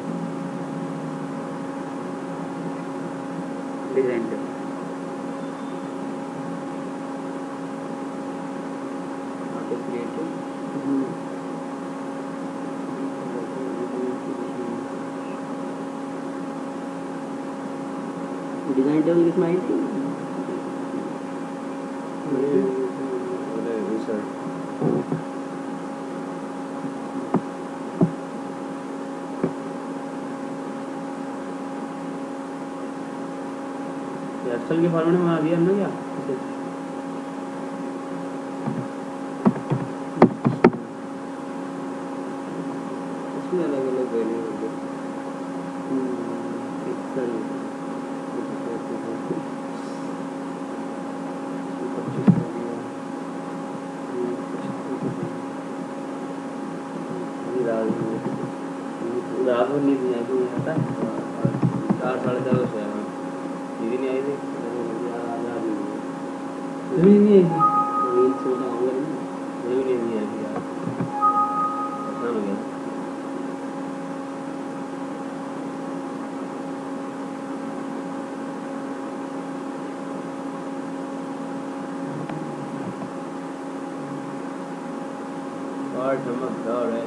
design कर ऑटो क्रिएटिव डिजाइन टेबल किसमें आई थी एक्सेल के फॉर्मेट में बना दिया हमने क्या इसमें अलग अलग वैल्यू होंगे। एक्सेल रात भर नींद नहीं आई थी पता है 4 साढ़े 4 बजे आया नींद ही नहीं आई थी तुम्हें नहीं आई थी नींद सोना होगा नहीं मुझे भी नींद नहीं आई थी यार परेशान हो गया और चमकदार है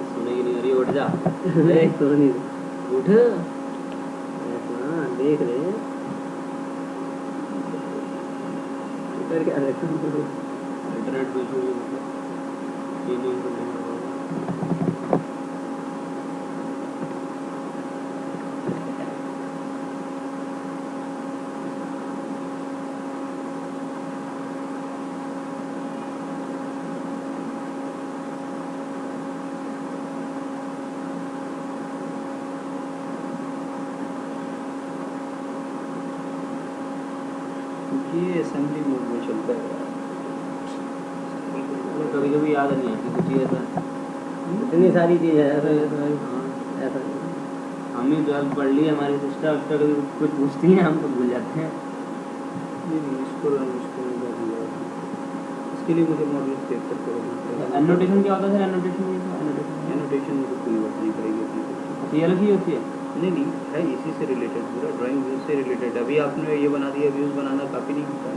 सुनेगी नहीं अरे उठ जा देख तो नहीं उठ हाँ देख ले इधर क्या देखा इंटरनेट पे इशू ये नहीं करना ये असेंबली मोड में चलता है। कभी कभी याद नहीं आती कुछ चीज़ ऐसा इतनी सारी चीज़ है ऐसा ऐसा हमने 12 पढ़ ली हमारी सिस्टर उसका कभी कुछ पूछती हैं हम तो भूल जाते हैं इसको इसके लिए मुझे मॉडल सेव करके रखना एनोटेशन क्या होता है सर एनोटेशन एनोटेशन मुझे पूरी बतानी पड़ेगी अपनी। ये अलग ही होती है नहीं है इसी से रिलेटेड, पूरा ड्राइंग व्यूज से रिलेटेड। अभी आपने ये बना दिया, व्यूज बनाना काफ़ी नहीं होता है।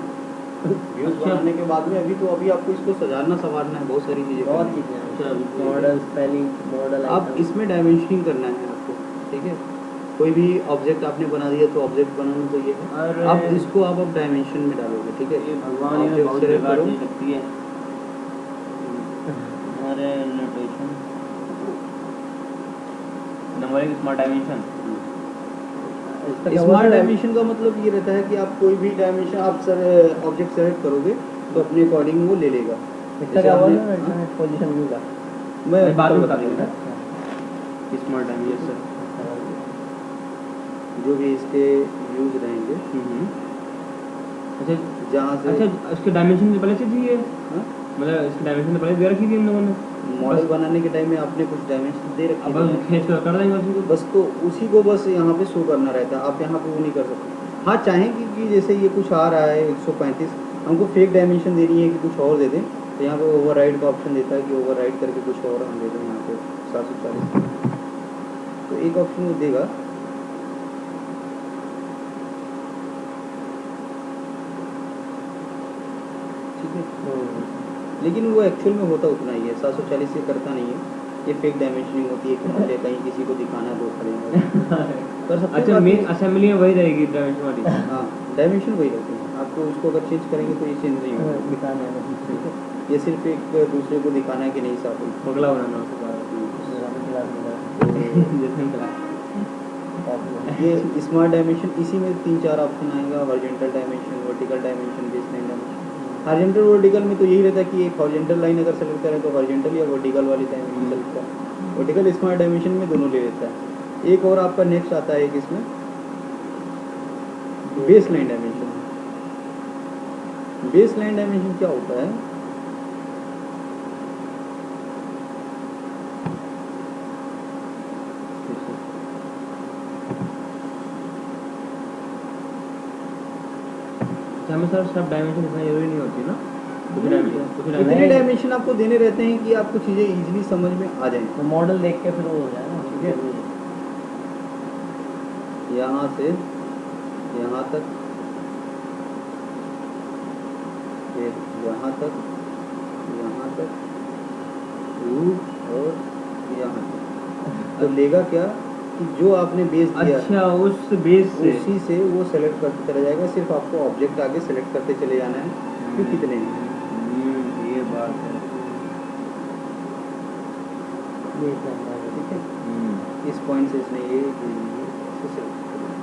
व्यूज अच्छा। बनाने के बाद में अभी आपको इसको सजाना संवारना है, बहुत सारी चीज़ें बहुत करनी है। चीज़ें अच्छा मॉडल स्पेलिंग मॉडल आप इसमें डायमेंशनिंग करना है आपको, ठीक है। कोई भी ऑब्जेक्ट आपने बना दिया तो ऑब्जेक्ट बनाना चाहिए है। अरे अब इसको आप डायमेंशन में डालोगे, ठीक है। ये भगवान ये Object बहुत select बेकार करो। चीज लगती है अरे एनोटेशन नंबर 1 स्मार्ट डायमेंशन इसका क्या हुआ स्मार्ट था? डायमेंशन का मतलब ये रहता है कि आप कोई भी डायमेंशन आप सर ऑब्जेक्ट सेलेक्ट करोगे तो अपने अकॉर्डिंग वो ले लेगा। इसका क्या हुआ आपने- था अल्टरनेट पोजीशन व्यू का? मैं बाद में कल बता बता देंगे दूंगा। Sir smart time yes sir जो भी इसके व्यूज रहेंगे अच्छा जहाँ से अच्छा इसके डायमेंशन पहले से थी ये हाँ? मतलब इसकी डायमेंशन तो पहले दे रखी थी हम लोगों ने मॉडल बस- बनाने के टाइम में आपने कुछ डायमेंशन दे रखे अब बस हैं। खींच कर देंगे उसी को बस तो उसी को बस यहाँ पे शो करना रहता है, आप यहाँ पे वो नहीं कर सकते। हाँ चाहें कि जैसे ये कुछ आ रहा है 135 हमको फेक डायमेंशन देनी है कि कुछ और दे दें तो यहाँ पे ओवरराइड का ऑप्शन देता है कि ओवरराइड करके कुछ और हम दे दें यहाँ पे 740 तो एक ऑप्शन वो देगा। ठीक है लेकिन वो एक्चुअल में होता उतना ही है 740 से करता नहीं है। ये फेक डायमेंशनिंग होती है कि मान लिया कहीं किसी को दिखाना है दो खड़े हैं कर सकते हैं अच्छा मेन असेंबली में वही रहेगी डायमेंशन वाली हाँ डायमेंशन वही रहते हैं। आपको उसको अगर चेंज करेंगे तो ये चेंज नहीं होगा। दिखाने में ठीक है ये सिर्फ एक दूसरे को दिखाना है कि नहीं साफ है। पगला बनाना उसके बाद ये स्मार्ट डायमेंशन इसी में 3-4 ऑप्शन आएगा horizontal dimension vertical dimension baseline dimension. Horizontal vertical में तो यही रहता है कि एक हॉरिजॉन्टल लाइन अगर सेलेक्ट करें तो हॉरिजॉन्टल या वर्टिकल वाली डायमेंशन सेलेक्ट करें। वर्टिकल स्मार्ट डायमेंशन में दोनों ले लेता है। एक और आपका नेक्स्ट आता है कि इसमें बेसलाइन डायमेंशन। बेसलाइन डायमेंशन क्या होता है? हमें सर सब डायमेंशन इतना जरूरी नहीं होती ना कुछ इतने डायमेंशन डायमेंशन आपको देने रहते हैं कि आपको चीज़ें इजीली समझ में आ जाएं। तो मॉडल देख के फिर वो हो जाए ना ठीक है। यहाँ से यहाँ तक फिर यहाँ तक और यहाँ तक तो लेगा क्या कि जो आपने बेस दिया अच्छा उस बेस से उसी से वो सेलेक्ट करते चला जाएगा। सिर्फ आपको ऑब्जेक्ट आगे सेलेक्ट करते चले जाना है कि कितने हैं। ये बात है ये करना है। ठीक है इस पॉइंट से इसने ये सेलेक्ट किया।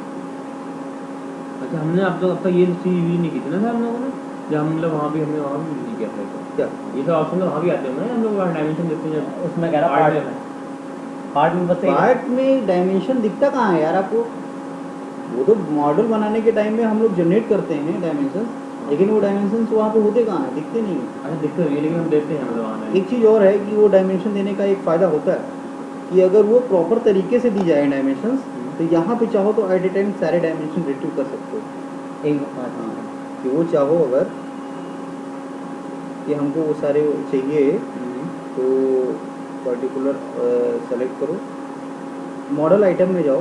अच्छा हमने अब तक ये चीज यूज नहीं की थी ना सर हम लोगों ने जब हम लोग वहाँ भी हमने वहाँ भी यूज नहीं किया था क्या ये सब ऑप्शन तो वहाँ भी आते हैं हम लोग वहाँ डायमेंशन देखते हैं जब उसमें कह रहा पार्ट में बस पार्ट में डायमेंशन दिखता कहाँ है यार आपको? वो तो मॉडल बनाने के टाइम में हम लोग जनरेट करते हैं डायमेंशन लेकिन वो डायमेंशन वहाँ पे होते कहाँ हैं? दिखते नहीं हैं। अच्छा दिखते हुए लेकिन हम देखते हैं मतलब वहाँ एक चीज़ और है कि वो डायमेंशन देने का एक फ़ायदा होता है कि अगर वो प्रॉपर तरीके से दी जाए डायमेंशंस तो यहाँ पे चाहो तो एट ए टाइम सारे डायमेंशन रिट्रीव कर सकते हो। एक हाँ कि वो चाहो अगर कि हमको वो सारे चाहिए तो पर्टिकुलर सेलेक्ट करो मॉडल आइटम में जाओ।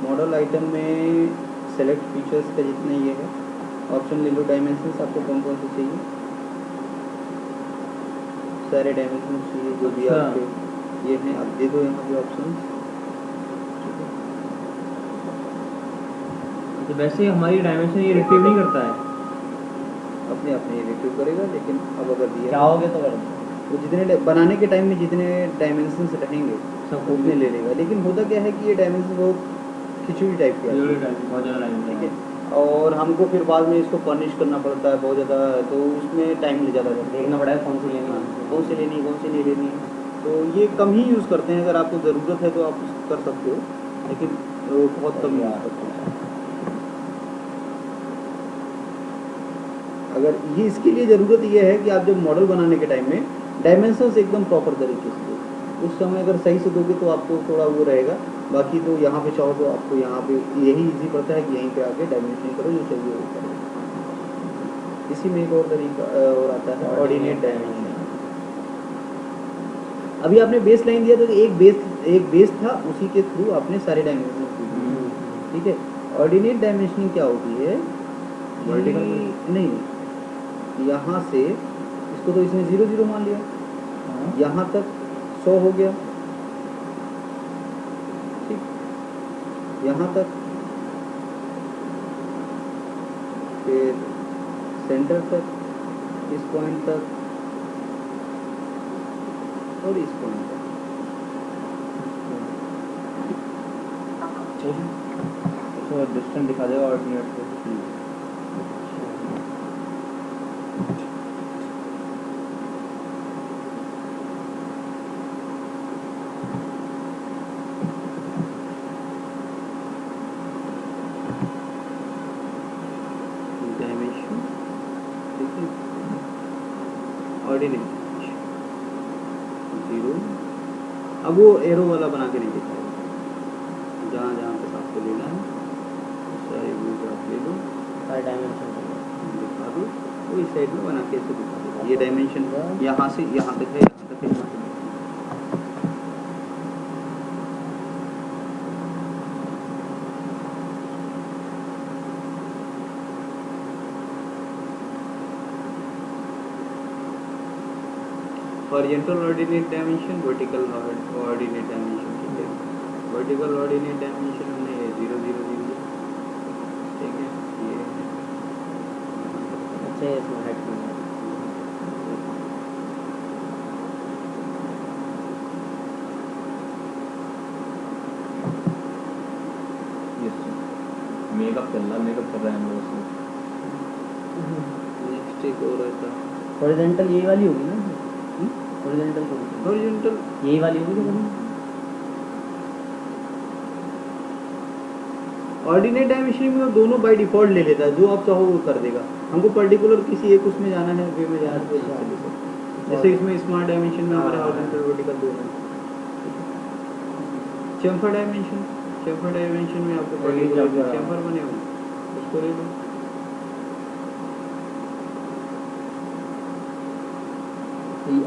मॉडल आइटम में सेलेक्ट फीचर्स का जितने ये है ऑप्शन ले लो। डायमेंशंस आपको कौन कौन से चाहिए? सारे डायमेंशन चाहिए जो भी अच्छा। आपके ये हैं आप दे दो यहाँ पे ऑप्शन। तो वैसे हमारी डायमेंशन ये रिट्रीव नहीं करता है अपने आप में ये रिट्रीव करेगा लेकिन अब अगर दिया चाहोगे तो कर वो जितने बनाने के टाइम में जितने डायमेंशंस रहेंगे सब उतने ले लेगा। लेकिन होता क्या है कि ये डायमेंशन बहुत खिचड़ी टाइप के आते हैं। बहुत ज़्यादा ठीक डायमेंशन है और हमको फिर बाद में इसको फर्निश करना पड़ता है बहुत ज़्यादा तो उसमें टाइम ले ज़्यादा लगता है। देखना पड़ेगा कौन सी लेनी है। कौन सी लेनी कौन सी नहीं लेनी तो ये कम ही यूज़ करते हैं। अगर आपको ज़रूरत है तो आप कर सकते हो लेकिन वो बहुत कम यूज़ करते हैं। अगर ये इसके लिए ज़रूरत ये है कि आप जब मॉडल बनाने के टाइम में डायमेंशंस एकदम प्रॉपर तरीके से उस समय अगर सही से दोगे तो आपको थोड़ा वो रहेगा। बाकी तो यहाँ पे चाहो तो आपको यहाँ पे यही इजी पड़ता है कि यहीं पे आके डायमेंशन करो जो चाहिए वो करो। इसी में एक और तरीका और आता है ऑर्डिनेट डायमेंशन। अभी आपने बेस लाइन दिया तो एक बेस था उसी के थ्रू आपने सारे डायमेंशन ठीक है। ऑर्डिनेट डायमेंशनिंग क्या होती है? वर्टिकल नहीं यहाँ से इसको तो इसने 0 0 मान लिया यहाँ तक 100 हो गया ठीक यहाँ तक फिर सेंटर तक इस पॉइंट तक और इस पॉइंट तक अच्छा डिस्टेंस दिखा देगा ऑर्डिनेट से। डायमेंशन, ठीक है, ऑर्डिनेट 0। अब वो एरो वाला बना के नहीं दिखाएगा, जहाँ जहाँ पे आपको लेना है सारे व्यूज आप ले लो, सारे डायमेंशन दिखा दो, वो इस साइड में बना के ऐसे दिखा देगा। ये डायमेंशन यहाँ से यहाँ तक है, यहाँ तक है, यहाँ तक है। Horizontal ordinate dimension, vertical ordinate dimension, ठीक है। वर्टिकल ऑर्डिनेट डायमेंशन हमने ये 0 0 0, ठीक है, ये अच्छा है, इसमें हाइट में मेकअप चल रहा है हम लोग उसमें। नेक्स्ट एक और रहता है हॉरिजॉन्टल यही वाली होगी ना? हॉरिजॉन्टल कौन सी? हॉरिजॉन्टल। यही वाली होगी क्या? ऑर्डिनेट डायमेंशन में वो दोनों बाय डिफॉल्ट ले लेता है, जो आप चाहो वो कर देगा। हमको पर्टिकुलर किसी एक उसमें जाना है, वे में जाना है, तो यहाँ से ले सकते हैं। जैसे इसमें स्मार्ट डायमेंशन में हमारे हॉरिजॉन्टल वर्टिकल दोनों है। चेम्फर डायमेंशन, चेम्फर डायमेंशन में आपको पर्टिकुलर चेम्फर बने हो उसको ले लो।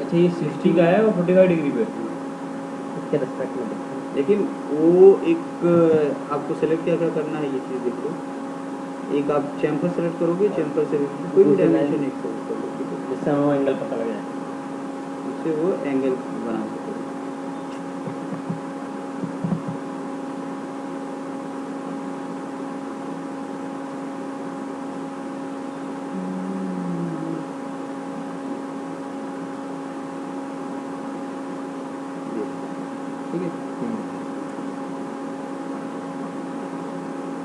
अच्छा ये 60 का है और 45 डिग्री पे। इसके रेस्पेक्ट में देखते हैं। लेकिन वो एक आपको सेलेक्ट क्या क्या करना है, ये चीज़ देख लो। एक आप चैम्फर सेलेक्ट करोगे, चैम्फर से कोई भी डायमेंशन एक सेलेक्ट कर लो, ठीक है, जिससे वो एंगल पता लग जाए। उससे वो एंगल बना सकोगे। ठीक है,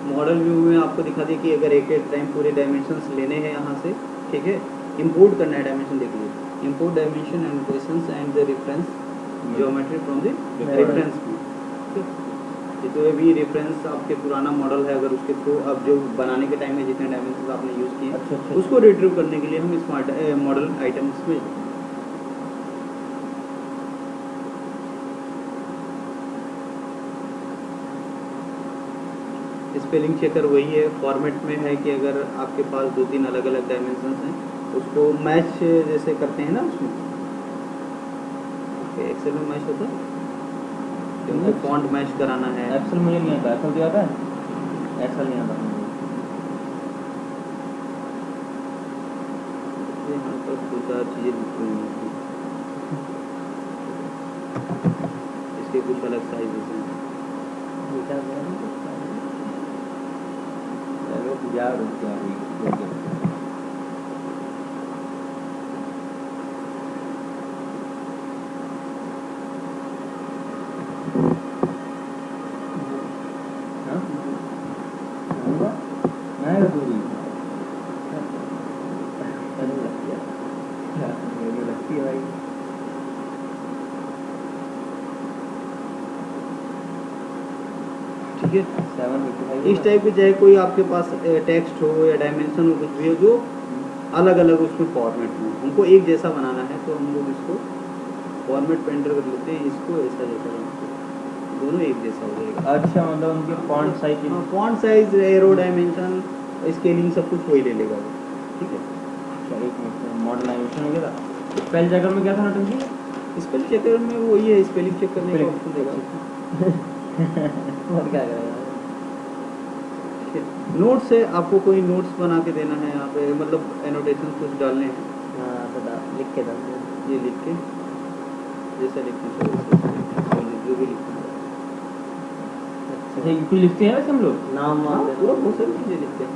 मॉडल व्यू में आपको दिखा दिया कि अगर एक टाइम पूरे डायमेंशंस लेने हैं यहाँ से, ठीक है, इंपोर्ट करना है डायमेंशन, देख लीजिए import dimension annotations and the reference geometry from the reference. ये तो अभी रेफरेंस आपके पुराना मॉडल है, अगर उसके थ्रू अब जो बनाने के टाइम में जितने डायमेंशन आपने यूज़ किए अच्छा। उसको रिट्रीव करने के लिए हम स्मार्ट मॉडल आइटम्स में स्पेलिंग चेकर वही है, फॉर्मेट में है कि अगर आपके पास 2-3 अलग अलग डायमेंशंस हैं उसको मैच जैसे करते हैं ना उसमें, एक्सेल में मैच होता है, उनको फॉन्ट मैच कराना है। एक्सेल मुझे नहीं आता, एक्सेल क्या आता है? एक्सेल नहीं आता मुझे। यहाँ पर 2-4 चीज़ें लिखी हुई हैं, इसके कुछ अलग साइजेस हैं। यार रुक गया। लगती है भाई। ठीक है, 755 इस टाइप के चाहे कोई आपके पास टेक्स्ट हो या डायमेंशन हो, कुछ भी हो, जो अलग अलग उसमें फॉर्मेट हो, हमको एक जैसा बनाना है तो हम लोग इसको फॉर्मेट पे एंटर कर लेते हैं, इसको ऐसा जैसा बनाते हैं, दोनों एक जैसा हो जाएगा। अच्छा मतलब उनके font size font size, arrow dimension, scaling सब कुछ वही ले लेगा वो, ठीक है। मॉडल डायमेंशन हो गया था। स्पेल चेकर में क्या था नोटिस? स्पेल चेकर में वही है, स्पेलिंग चेक करने का ऑप्शन देगा। और क्या करेगा? नोट्स है, आपको कोई नोट्स बना के देना है यहाँ पे, मतलब एनोटेशन कुछ डालने हैं, हाँ तो लिख के डाल दो। ये लिख के जैसा लिखना चाहिए जो भी लिखना है। अच्छा ये कुछ लिखते हैं वैसे हम लोग नाम हाँ, वाम पूरा बहुत सारी चीज़ें लिखते हैं।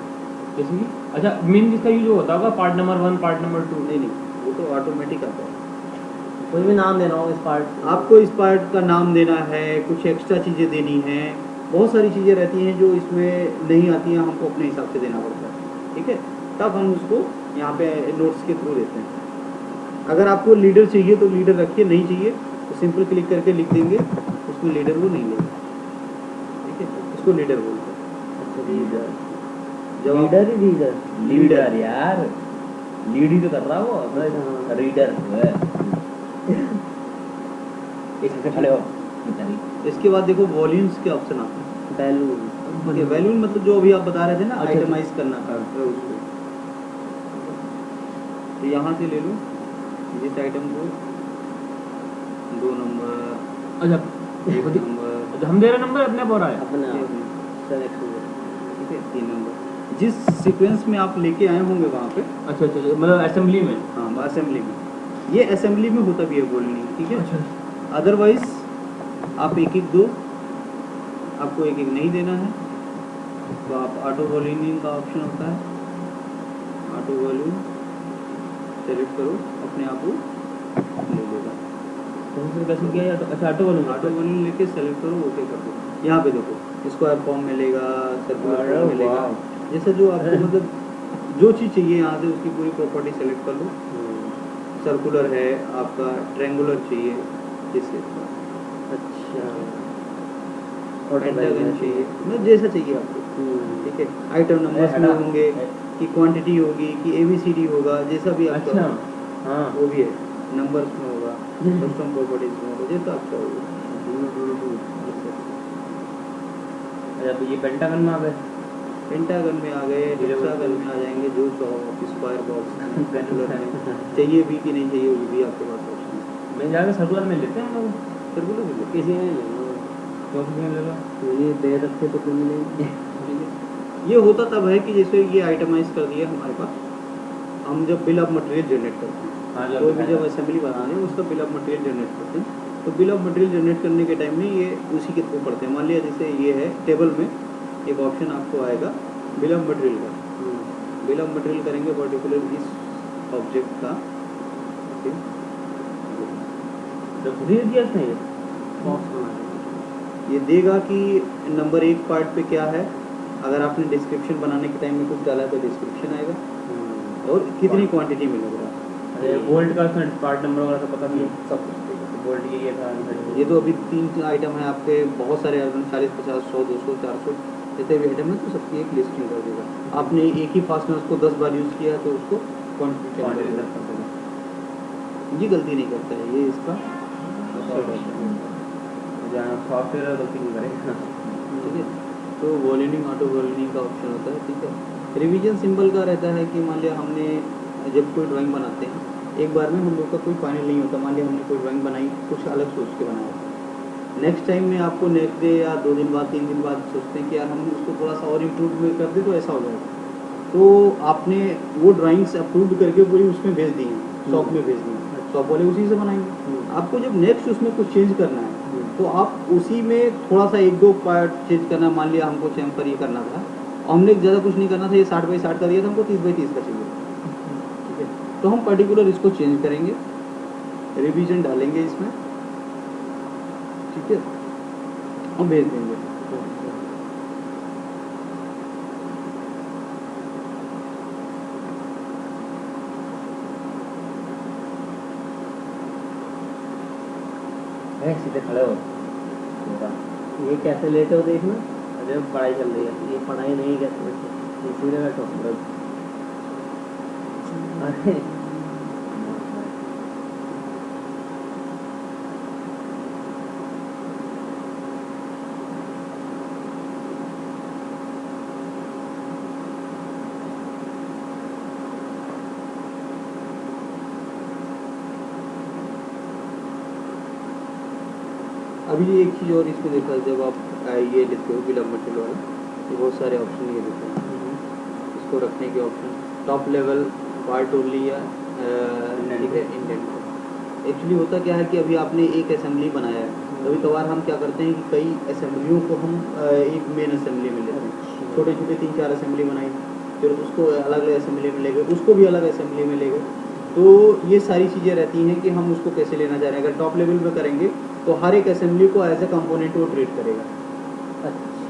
जैसे कि अच्छा मेन जिसका यूज होता होगा पार्ट नंबर 1 पार्ट नंबर 2। नहीं नहीं, वो तो ऑटोमेटिक आता है। कोई भी नाम देना हो इस पार्ट। आपको इस पार्ट का नाम देना है, कुछ एक्स्ट्रा चीज़ें देनी है, बहुत सारी चीज़ें रहती हैं जो इसमें नहीं आती हैं, हमको अपने हिसाब से देना पड़ता है, ठीक है। तब हम उसको यहाँ पे नोट्स के थ्रू देते हैं। अगर आपको लीडर चाहिए तो लीडर रखिए, नहीं चाहिए तो सिंपल क्लिक करके लिख देंगे, उसमें लीडर वो नहीं लेगा, ठीक है। इसको लीडर बोलते हैं। अच्छा लीडर, जब आप- लीडर ही लीडर, लीडर यार, लीड ही तो कर रहा वो, हाँ। रीडर है। इससे खड़े हो बेचारी। इसके बाद देखो वॉल्यूम्स के ऑप्शन आते हैं। बैलून, वैल्यूम मतलब जो अभी आप बता रहे थे ना, अच्छा। आइटमाइज करना था उसको। तो यहाँ से ले लो जिस आइटम को 2 नंबर, अच्छा 1 नंबर, हम दे रहे नंबर अपने आप हो रहा है। अपना ये भी, सेलेक्ट हो ठीक है, 3 नंबर। जिस सीक्वेंस में आप लेके आए होंगे वहाँ पे, अच्छा अच्छा अच्छा, मतलब असेंबली में। हाँ असेंबली में, ये असेंबली में होता भी है बोलनी, ठीक है। अच्छा अदरवाइज आप एक एक दो, आपको एक एक नहीं देना है तो आप ऑटो वॉल्यूमिंग का ऑप्शन होता है, ऑटो वॉल्यूम सेलेक्ट करो, अपने आप वो ले लेगा। कैसे किया जाए? अच्छा ऑटो वालों ऑटो वॉल्यूम लेके सेलेक्ट करो, ओके कर दो। यहाँ पे देखो स्क्वायर फॉर्म मिलेगा, सर्कुलर अरे फॉर्म मिलेगा, वाह। जैसे जो आपको मतलब जो चीज़ चाहिए यहाँ से उसकी पूरी प्रॉपर्टी सेलेक्ट कर लो। सर्कुलर है आपका, ट्रायंगुलर चाहिए जैसे, अच्छा, पेंटागन चाहिए, मतलब जैसा चाहिए आपको, ठीक है। आइटम नंबर्स में होंगे कि क्वांटिटी होगी कि ABCD होगा, जैसा भी आपका अच्छा होगा, हाँ वो भी है। नंबर्स में होगा, कस्टम प्रॉपर्टीज में होगा, जैसा आपका होगा। अच्छा तो ये पेंटागन में आ गए। पेंटागन में आ गए, हेक्सागन में आ जाएंगे, जो चाहो, स्क्वायर बॉक्स में, सर्कुलर में चाहिए भी कि नहीं चाहिए वो भी आपके पास ऑप्शन है। मैं जाकर सर्कुलर में लेते हैं हम लोग। सर्कुलर भी है। किसी में नहीं लो, तो किसी में ले लो। ये दे रखे तो तुम नहीं। ठीक है। ये होता तब है कि जैसे ये आइटमाइज कर दिया हमारे पास, हम जब बिल ऑफ मटेरियल जनरेट करते हैं, हाँ जो कोई अभी भी जब असेंबली बना रहे हैं उसका बिल ऑफ मटेरियल जनरेट करते हैं, तो बिल ऑफ मटेरियल जनरेट करने के टाइम में ये उसी के थ्रू पढ़ते हैं। मान लिया जैसे ये है टेबल में एक ऑप्शन आपको आएगा बिल ऑफ मटेरियल का, बिल ऑफ मटेरियल करेंगे पर्टिकुलर इस ऑब्जेक्ट का, ओके। तो खुद ही दिया इसने ये। बॉक्स बना के। ये देगा कि नंबर 1 पार्ट पे क्या है, अगर आपने डिस्क्रिप्शन बनाने के टाइम में कुछ डाला तो डिस्क्रिप्शन आएगा, और कितनी क्वांटिटी में लग रहा है। अरे गोल्ड का पार्ट नंबर वगैरह सब पता भी है। सब कुछ देगा। गोल्ड ये था ये तो अभी 3 आइटम है आपके, बहुत सारे आइटम 40, 50, 100, 200, 400 जितने भी आइटम है तो सबकी एक लिस्टिंग कर देगा। आपने एक ही फास्टनर को 10 बार यूज़ किया तो उसको क्वांटिटी कर देगा। ये गलती नहीं करता है, ये इसका जहाँ सॉफ्टवेयर गलती नहीं करेगा। ठीक है। तो वॉल्यूमिंग ऑटो वॉल्यूमिंग का ऑप्शन होता है, ठीक है। रिवीजन सिंबल का रहता है कि मान लिया हमने जब कोई ड्राइंग बनाते हैं, एक बार में हम लोग का कोई फाइनल नहीं होता। मान लिया हमने कोई ड्राइंग बनाई, कुछ अलग सोच के बनाया, नेक्स्ट टाइम में आपको नेक्स्ट डे या 2 दिन बाद 3 दिन बाद सोचते हैं कि यार हम उसको थोड़ा सा और इम्प्रूव में कर दे तो ऐसा हो जाएगा। तो आपने वो ड्राइंग्स अप्रूव करके पूरी उसमें भेज दी हैं, शॉप में भेज दी हैं, शॉप वाले उसी से बनाएंगे। आपको जब नेक्स्ट उसमें कुछ चेंज करना है तो आप उसी में थोड़ा सा 1-2 पार्ट चेंज करना। मान लिया हमको चैम्पर ये करना था, हमने ज़्यादा कुछ नहीं करना था, ये 60x60 का दिया था, हमको 30x30 का चाहिए, ठीक है। तो हम पर्टिकुलर इसको चेंज करेंगे, रिवीजन डालेंगे इसमें, ठीक है, और भेज देंगे। सीधे खड़े हो। ये कैसे लेटे हो देखना। अरे पढ़ाई चल रही है, ये पढ़ाई नहीं कैसे ये सीधे बैठो। अरे अभी एक चीज़ और इसमें देखा, जब आप ये लेते हो बिल ऑफ मटेरियल वाला, ये बहुत सारे ऑप्शन ये देते हैं। इसको रखने के option top level part only या ठीक है इंडेंट। एक्चुअली होता क्या है कि अभी आपने एक असेंबली बनाया है, कभी कभार हम क्या करते हैं कि कई असेंबलियों को हम एक मेन असेंबली में लेते हैं। छोटे छोटे 3-4 असेंबली बनाई, फिर उसको अलग अलग असेंबली में ले गए, उसको भी अलग असेंबली में ले गए। तो ये सारी चीज़ें रहती हैं कि हम उसको कैसे लेना चाह रहे हैं। अगर टॉप लेवल पे करेंगे तो हर एक असेंबली को एज ए कंपोनेंट वो ट्रीट करेगा। अच्छा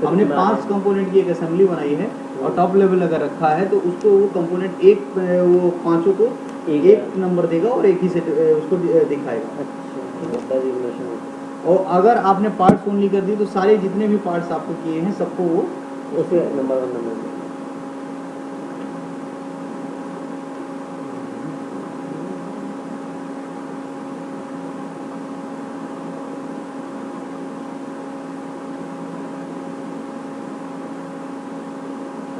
हमने 5 कंपोनेंट की एक असेंबली बनाई है और टॉप लेवल अगर रखा है तो उसको वो कंपोनेंट एक वो पांचों को एक नंबर देगा और एक ही से उसको दिखाएगा। और अगर आपने पार्ट्स ओनली कर दी तो सारे जितने भी पार्ट्स आपको किए हैं सबको वो उसे नंबर 1 नंबर दे।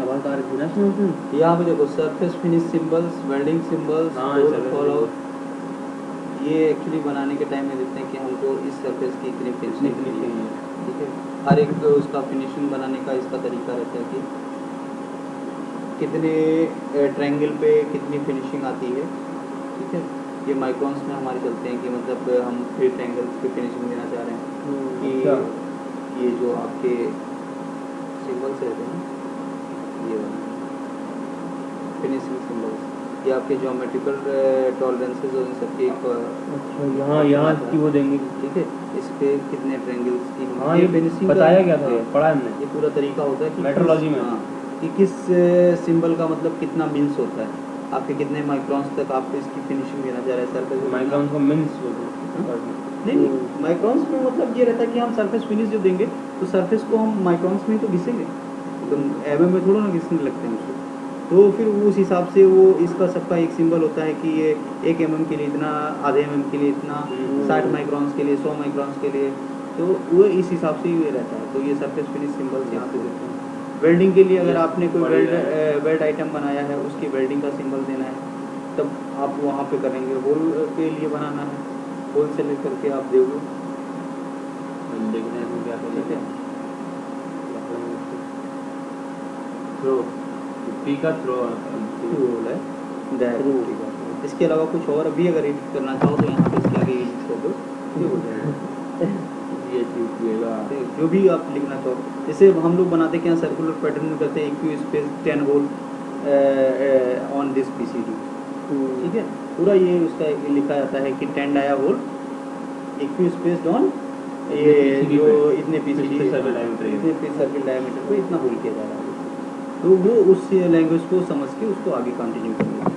आवाज आ रही थी ना इसमें? यहाँ पे देखो surface finish symbols, welding symbols, हाँ, रोल surface फॉल आउट, ये एक्चुअली बनाने के टाइम में देखते हैं कि हमको इस सरफेस की इतनी फिनिशिंग चाहिए, ठीक है। हर एक उसका फिनिशिंग बनाने का इसका तरीका रहता है कि कितने ट्रायंगल पे कितनी फिनिशिंग आती है, ठीक है। ये माइक्रॉन्स में हमारे चलते हैं कि मतलब हम 3 ट्रायंगल्स पे फिनिशिंग देना चाह रहे हैं कि अच्छा। ये जो आपके सिंबल्स रहते हैं ये फिनिशिंग सिंबल्स, ये आपके ज्योमेट्रिकल टॉलरेंसेस और इन सबके एक अच्छा, यहाँ की वो देंगे। ठीक है। इस पे कितने ट्रायंगल्स की हाँ, ये फिनिशिंग बताया गया था, ये पढ़ा है हमने। ये पूरा तरीका होता है कि मेट्रोलॉजी में। हाँ, कि किस सिंबल का मतलब कितना मिन्स होता है, आपके कितने माइक्रॉन्स तक आपको इसकी फिनिशिंग देना चाह रहे हैं सरफेस माइक्रॉन को मिन्स बोलते हैं। नहीं माइक्रॉन्स में मतलब ये रहता है कि हम सरफेस फिनिश जो देंगे तो सरफेस को हम माइक्रॉन्स में ही तो घिसेंगे, तो एमएम में थोड़ा ना घिसने लगते हैं उसको। तो फिर उस हिसाब से वो इसका सबका एक सिंबल होता है कि ये 1 mm के लिए इतना, आधे mm के लिए इतना, 60 माइक्रॉन्स के लिए, 100 माइक्रॉन्स के लिए, तो वो इस हिसाब से ये रहता है। तो ये सरफेस फिनिश सिंबल्स यहाँ पे देते हैं। वेल्डिंग के लिए अगर आपने कोई वेल्ड आइटम बनाया है उसकी वेल्डिंग का सिंबल देना है तब आप वहाँ पे करेंगे। होल के लिए बनाना है, होल से लेकर के आप दोगे, देखते हैं क्या ठीक है। थ्रो पी का थ्रो होल है डायरेक्ट। इसके अलावा कुछ और भी अगर एडिट करना चाहो तो यहाँ पे इसके आगे एडिट कर दो, ये हो जाएगा। ये चीज हुएगा जो भी आप लिखना चाहो, जैसे हम लोग बनाते क्या सर्कुलर पैटर्न में करते हैं EQ space 10 hole on this PCD, ठीक है। पूरा ये उसका लिखा जाता है कि 10 डाया होल इक्यू स्पेस ऑन ये PCD जो पे, इतने पीसीडी इतने सर्कल डायमीटर है। इतने सर्कल डायमीटर पे इतना होल किया जा रहा है। तो वो उस लैंग्वेज को समझ के उसको आगे कंटिन्यू करेंगे।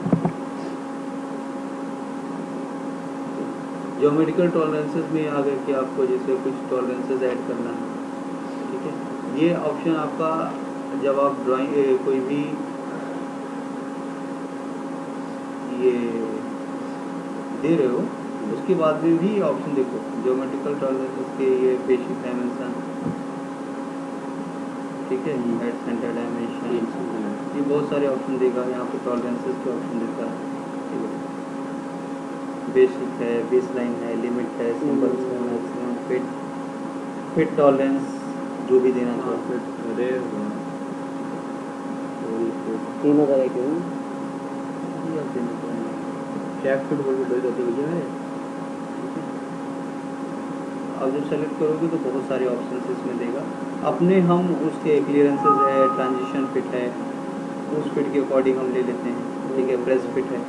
ज्योमेट्रिकल टॉलरेंसेस में आ गए कि आपको जैसे कुछ टॉलरेंसेस ऐड करना है, ठीक है। ये ऑप्शन आपका जब आप ड्राइंग कोई भी ये दे रहे हो उसके बाद में भी ऑप्शन देखो ज्योमेट्रिकल टॉलरेंसेस के ये बेसिक डायमेंशन, ठीक है, एट सेंटर डायमेंशन, ये बहुत सारे ऑप्शन देगा। यहाँ पे टॉलरेंसेस के ऑप्शन देता है, ठीक है। बेसिक है, बेस लाइन है, लिमिट है, सिंबल्स है, मैक्सिमम फिट टॉलरेंस जो भी देना चाहो, तीनों तरह के हैं। ये आप देना चाहेंगे। चेक फिट बोल के 2 होती भैया है। आप जब सेलेक्ट करोगे तो बहुत सारे ऑप्शन इसमें देगा। अपने हम उसके क्लियरेंसेस है, ट्रांजिशन फिट है, उस फिट के अकॉर्डिंग हम ले लेते हैं, ठीक है। प्रेस फिट है,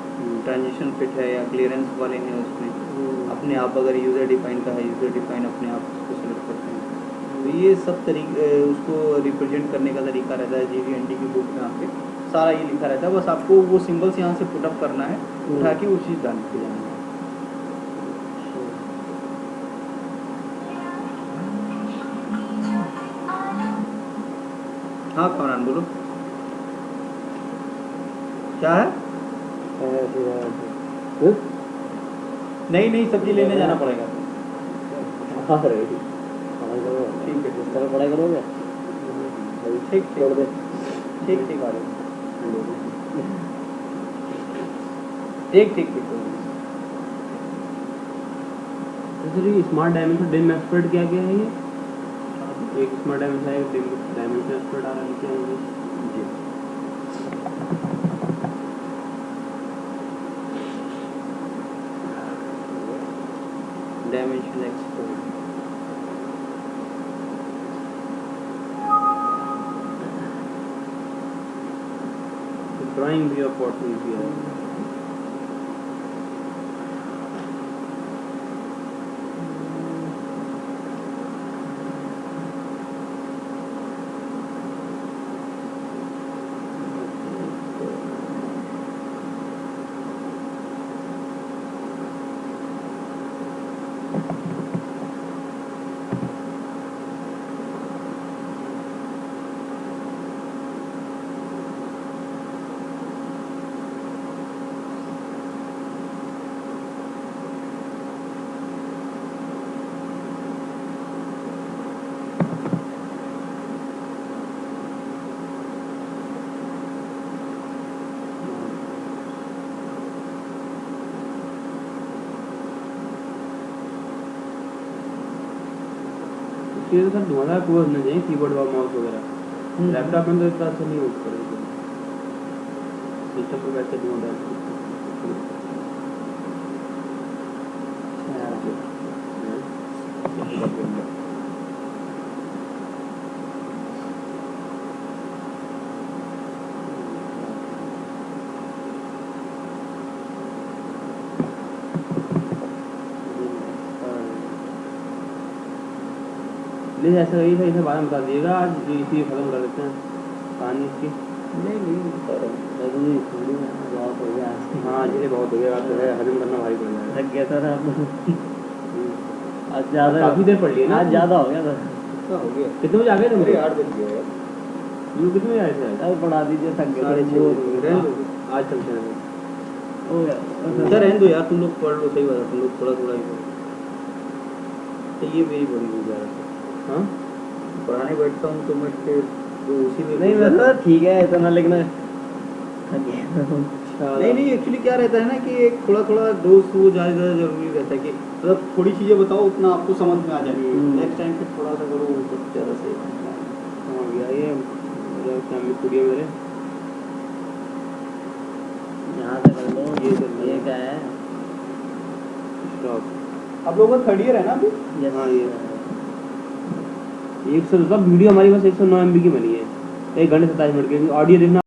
ट्रांजिशन फिट है या क्लियरेंस वाले हैं उसमें अपने आप अगर यूज़र डिफाइन का है यूज़र डिफाइन अपने आप उसको सेलेक्ट करते हैं। तो ये सब तरीके उसको रिप्रेजेंट करने का तरीका रहता है। GVNT की बुक में आपके सारा ये लिखा रहता है, बस आपको वो सिंबल्स यहाँ से पुटअप करना है, उठा के वो चीज़ डाल के जाना है। हाँ कमरान बोलो क्या है? नहीं सब्जी लेने जाना पड़ेगा। ठीक है चलो पढ़ाई करोगे? ठीक छोड़ दे। ठीक आ रहे ठीक sir smart dimension dim expert क्या क्या है ये? एक स्मार्ट डायमेंशन है, डिम डायमेंशन एक्सपर्ट आ रहा है, क्या है ये? जी डायमेंशन एक्सपर्ट ड्राइंग भी और पोर्ट्रेट भी है। इसके तो सर धुआंधार कोर्स होना चाहिए कीबोर्ड और माउस वगैरह। लैपटॉप में तो इतना अच्छा नहीं यूज करेगा सिस्टम पे वैसे धुआंधार। नहीं ऐसा वही था, इसे बाद में बता दिएगा, आज इसी खत्म कर देते हैं कहानी इसकी। नहीं बहुत हो गया हाँ जी बहुत हो गया, बात तो है, हजम करना भारी पड़ जाएगा। थक गया था ना आज ज़्यादा काफी देर पड़ ली है ना आज ज़्यादा हो गया था। क्या हो गया? कितने बजे आ गए अरे थे? 8 बज गया यार। तुम कितने बजे आए थे आज? अब पढ़ा दीजिए, थक गए साढ़े थे, छः बोर बजे। हो गए। रहने दो। आज चलते हैं। हो गया अच्छा रहने दो यार, तुम लोग पढ़ लो, सही बात है, तुम लोग थोड़ा थोड़ा ही पढ़ो। तो ये मेरी बड़ी गुजारिश है। हाँ पढ़ाने बैठता हूँ तो मैं फिर तो उसी में नहीं घुस वैसे जाता तो ठीक है इतना, लेकिन थक गया। हूँ। नहीं एक्चुअली क्या रहता है ना कि एक थोड़ा थोड़ा डोज वो ज़्यादा जरूरी रहता है कि मतलब थोड़ी चीज़ें बताओ उतना आपको समझ में आ जाए। नेक्स्ट टाइम फिर थोड़ा सा करो तो ज़्यादा सही है। हो गया ये फैमिली स्टूडियो मेरे यहाँ से कर लो, ये कर लो। ये क्या है? स्टॉप। आप लोगों का 3rd ईयर है ना अभी? Yes. हाँ ये 100 वीडियो हमारी बस 109 MB की बनी है, 1 घंटे 27 मिनट की। ऑडियो देखना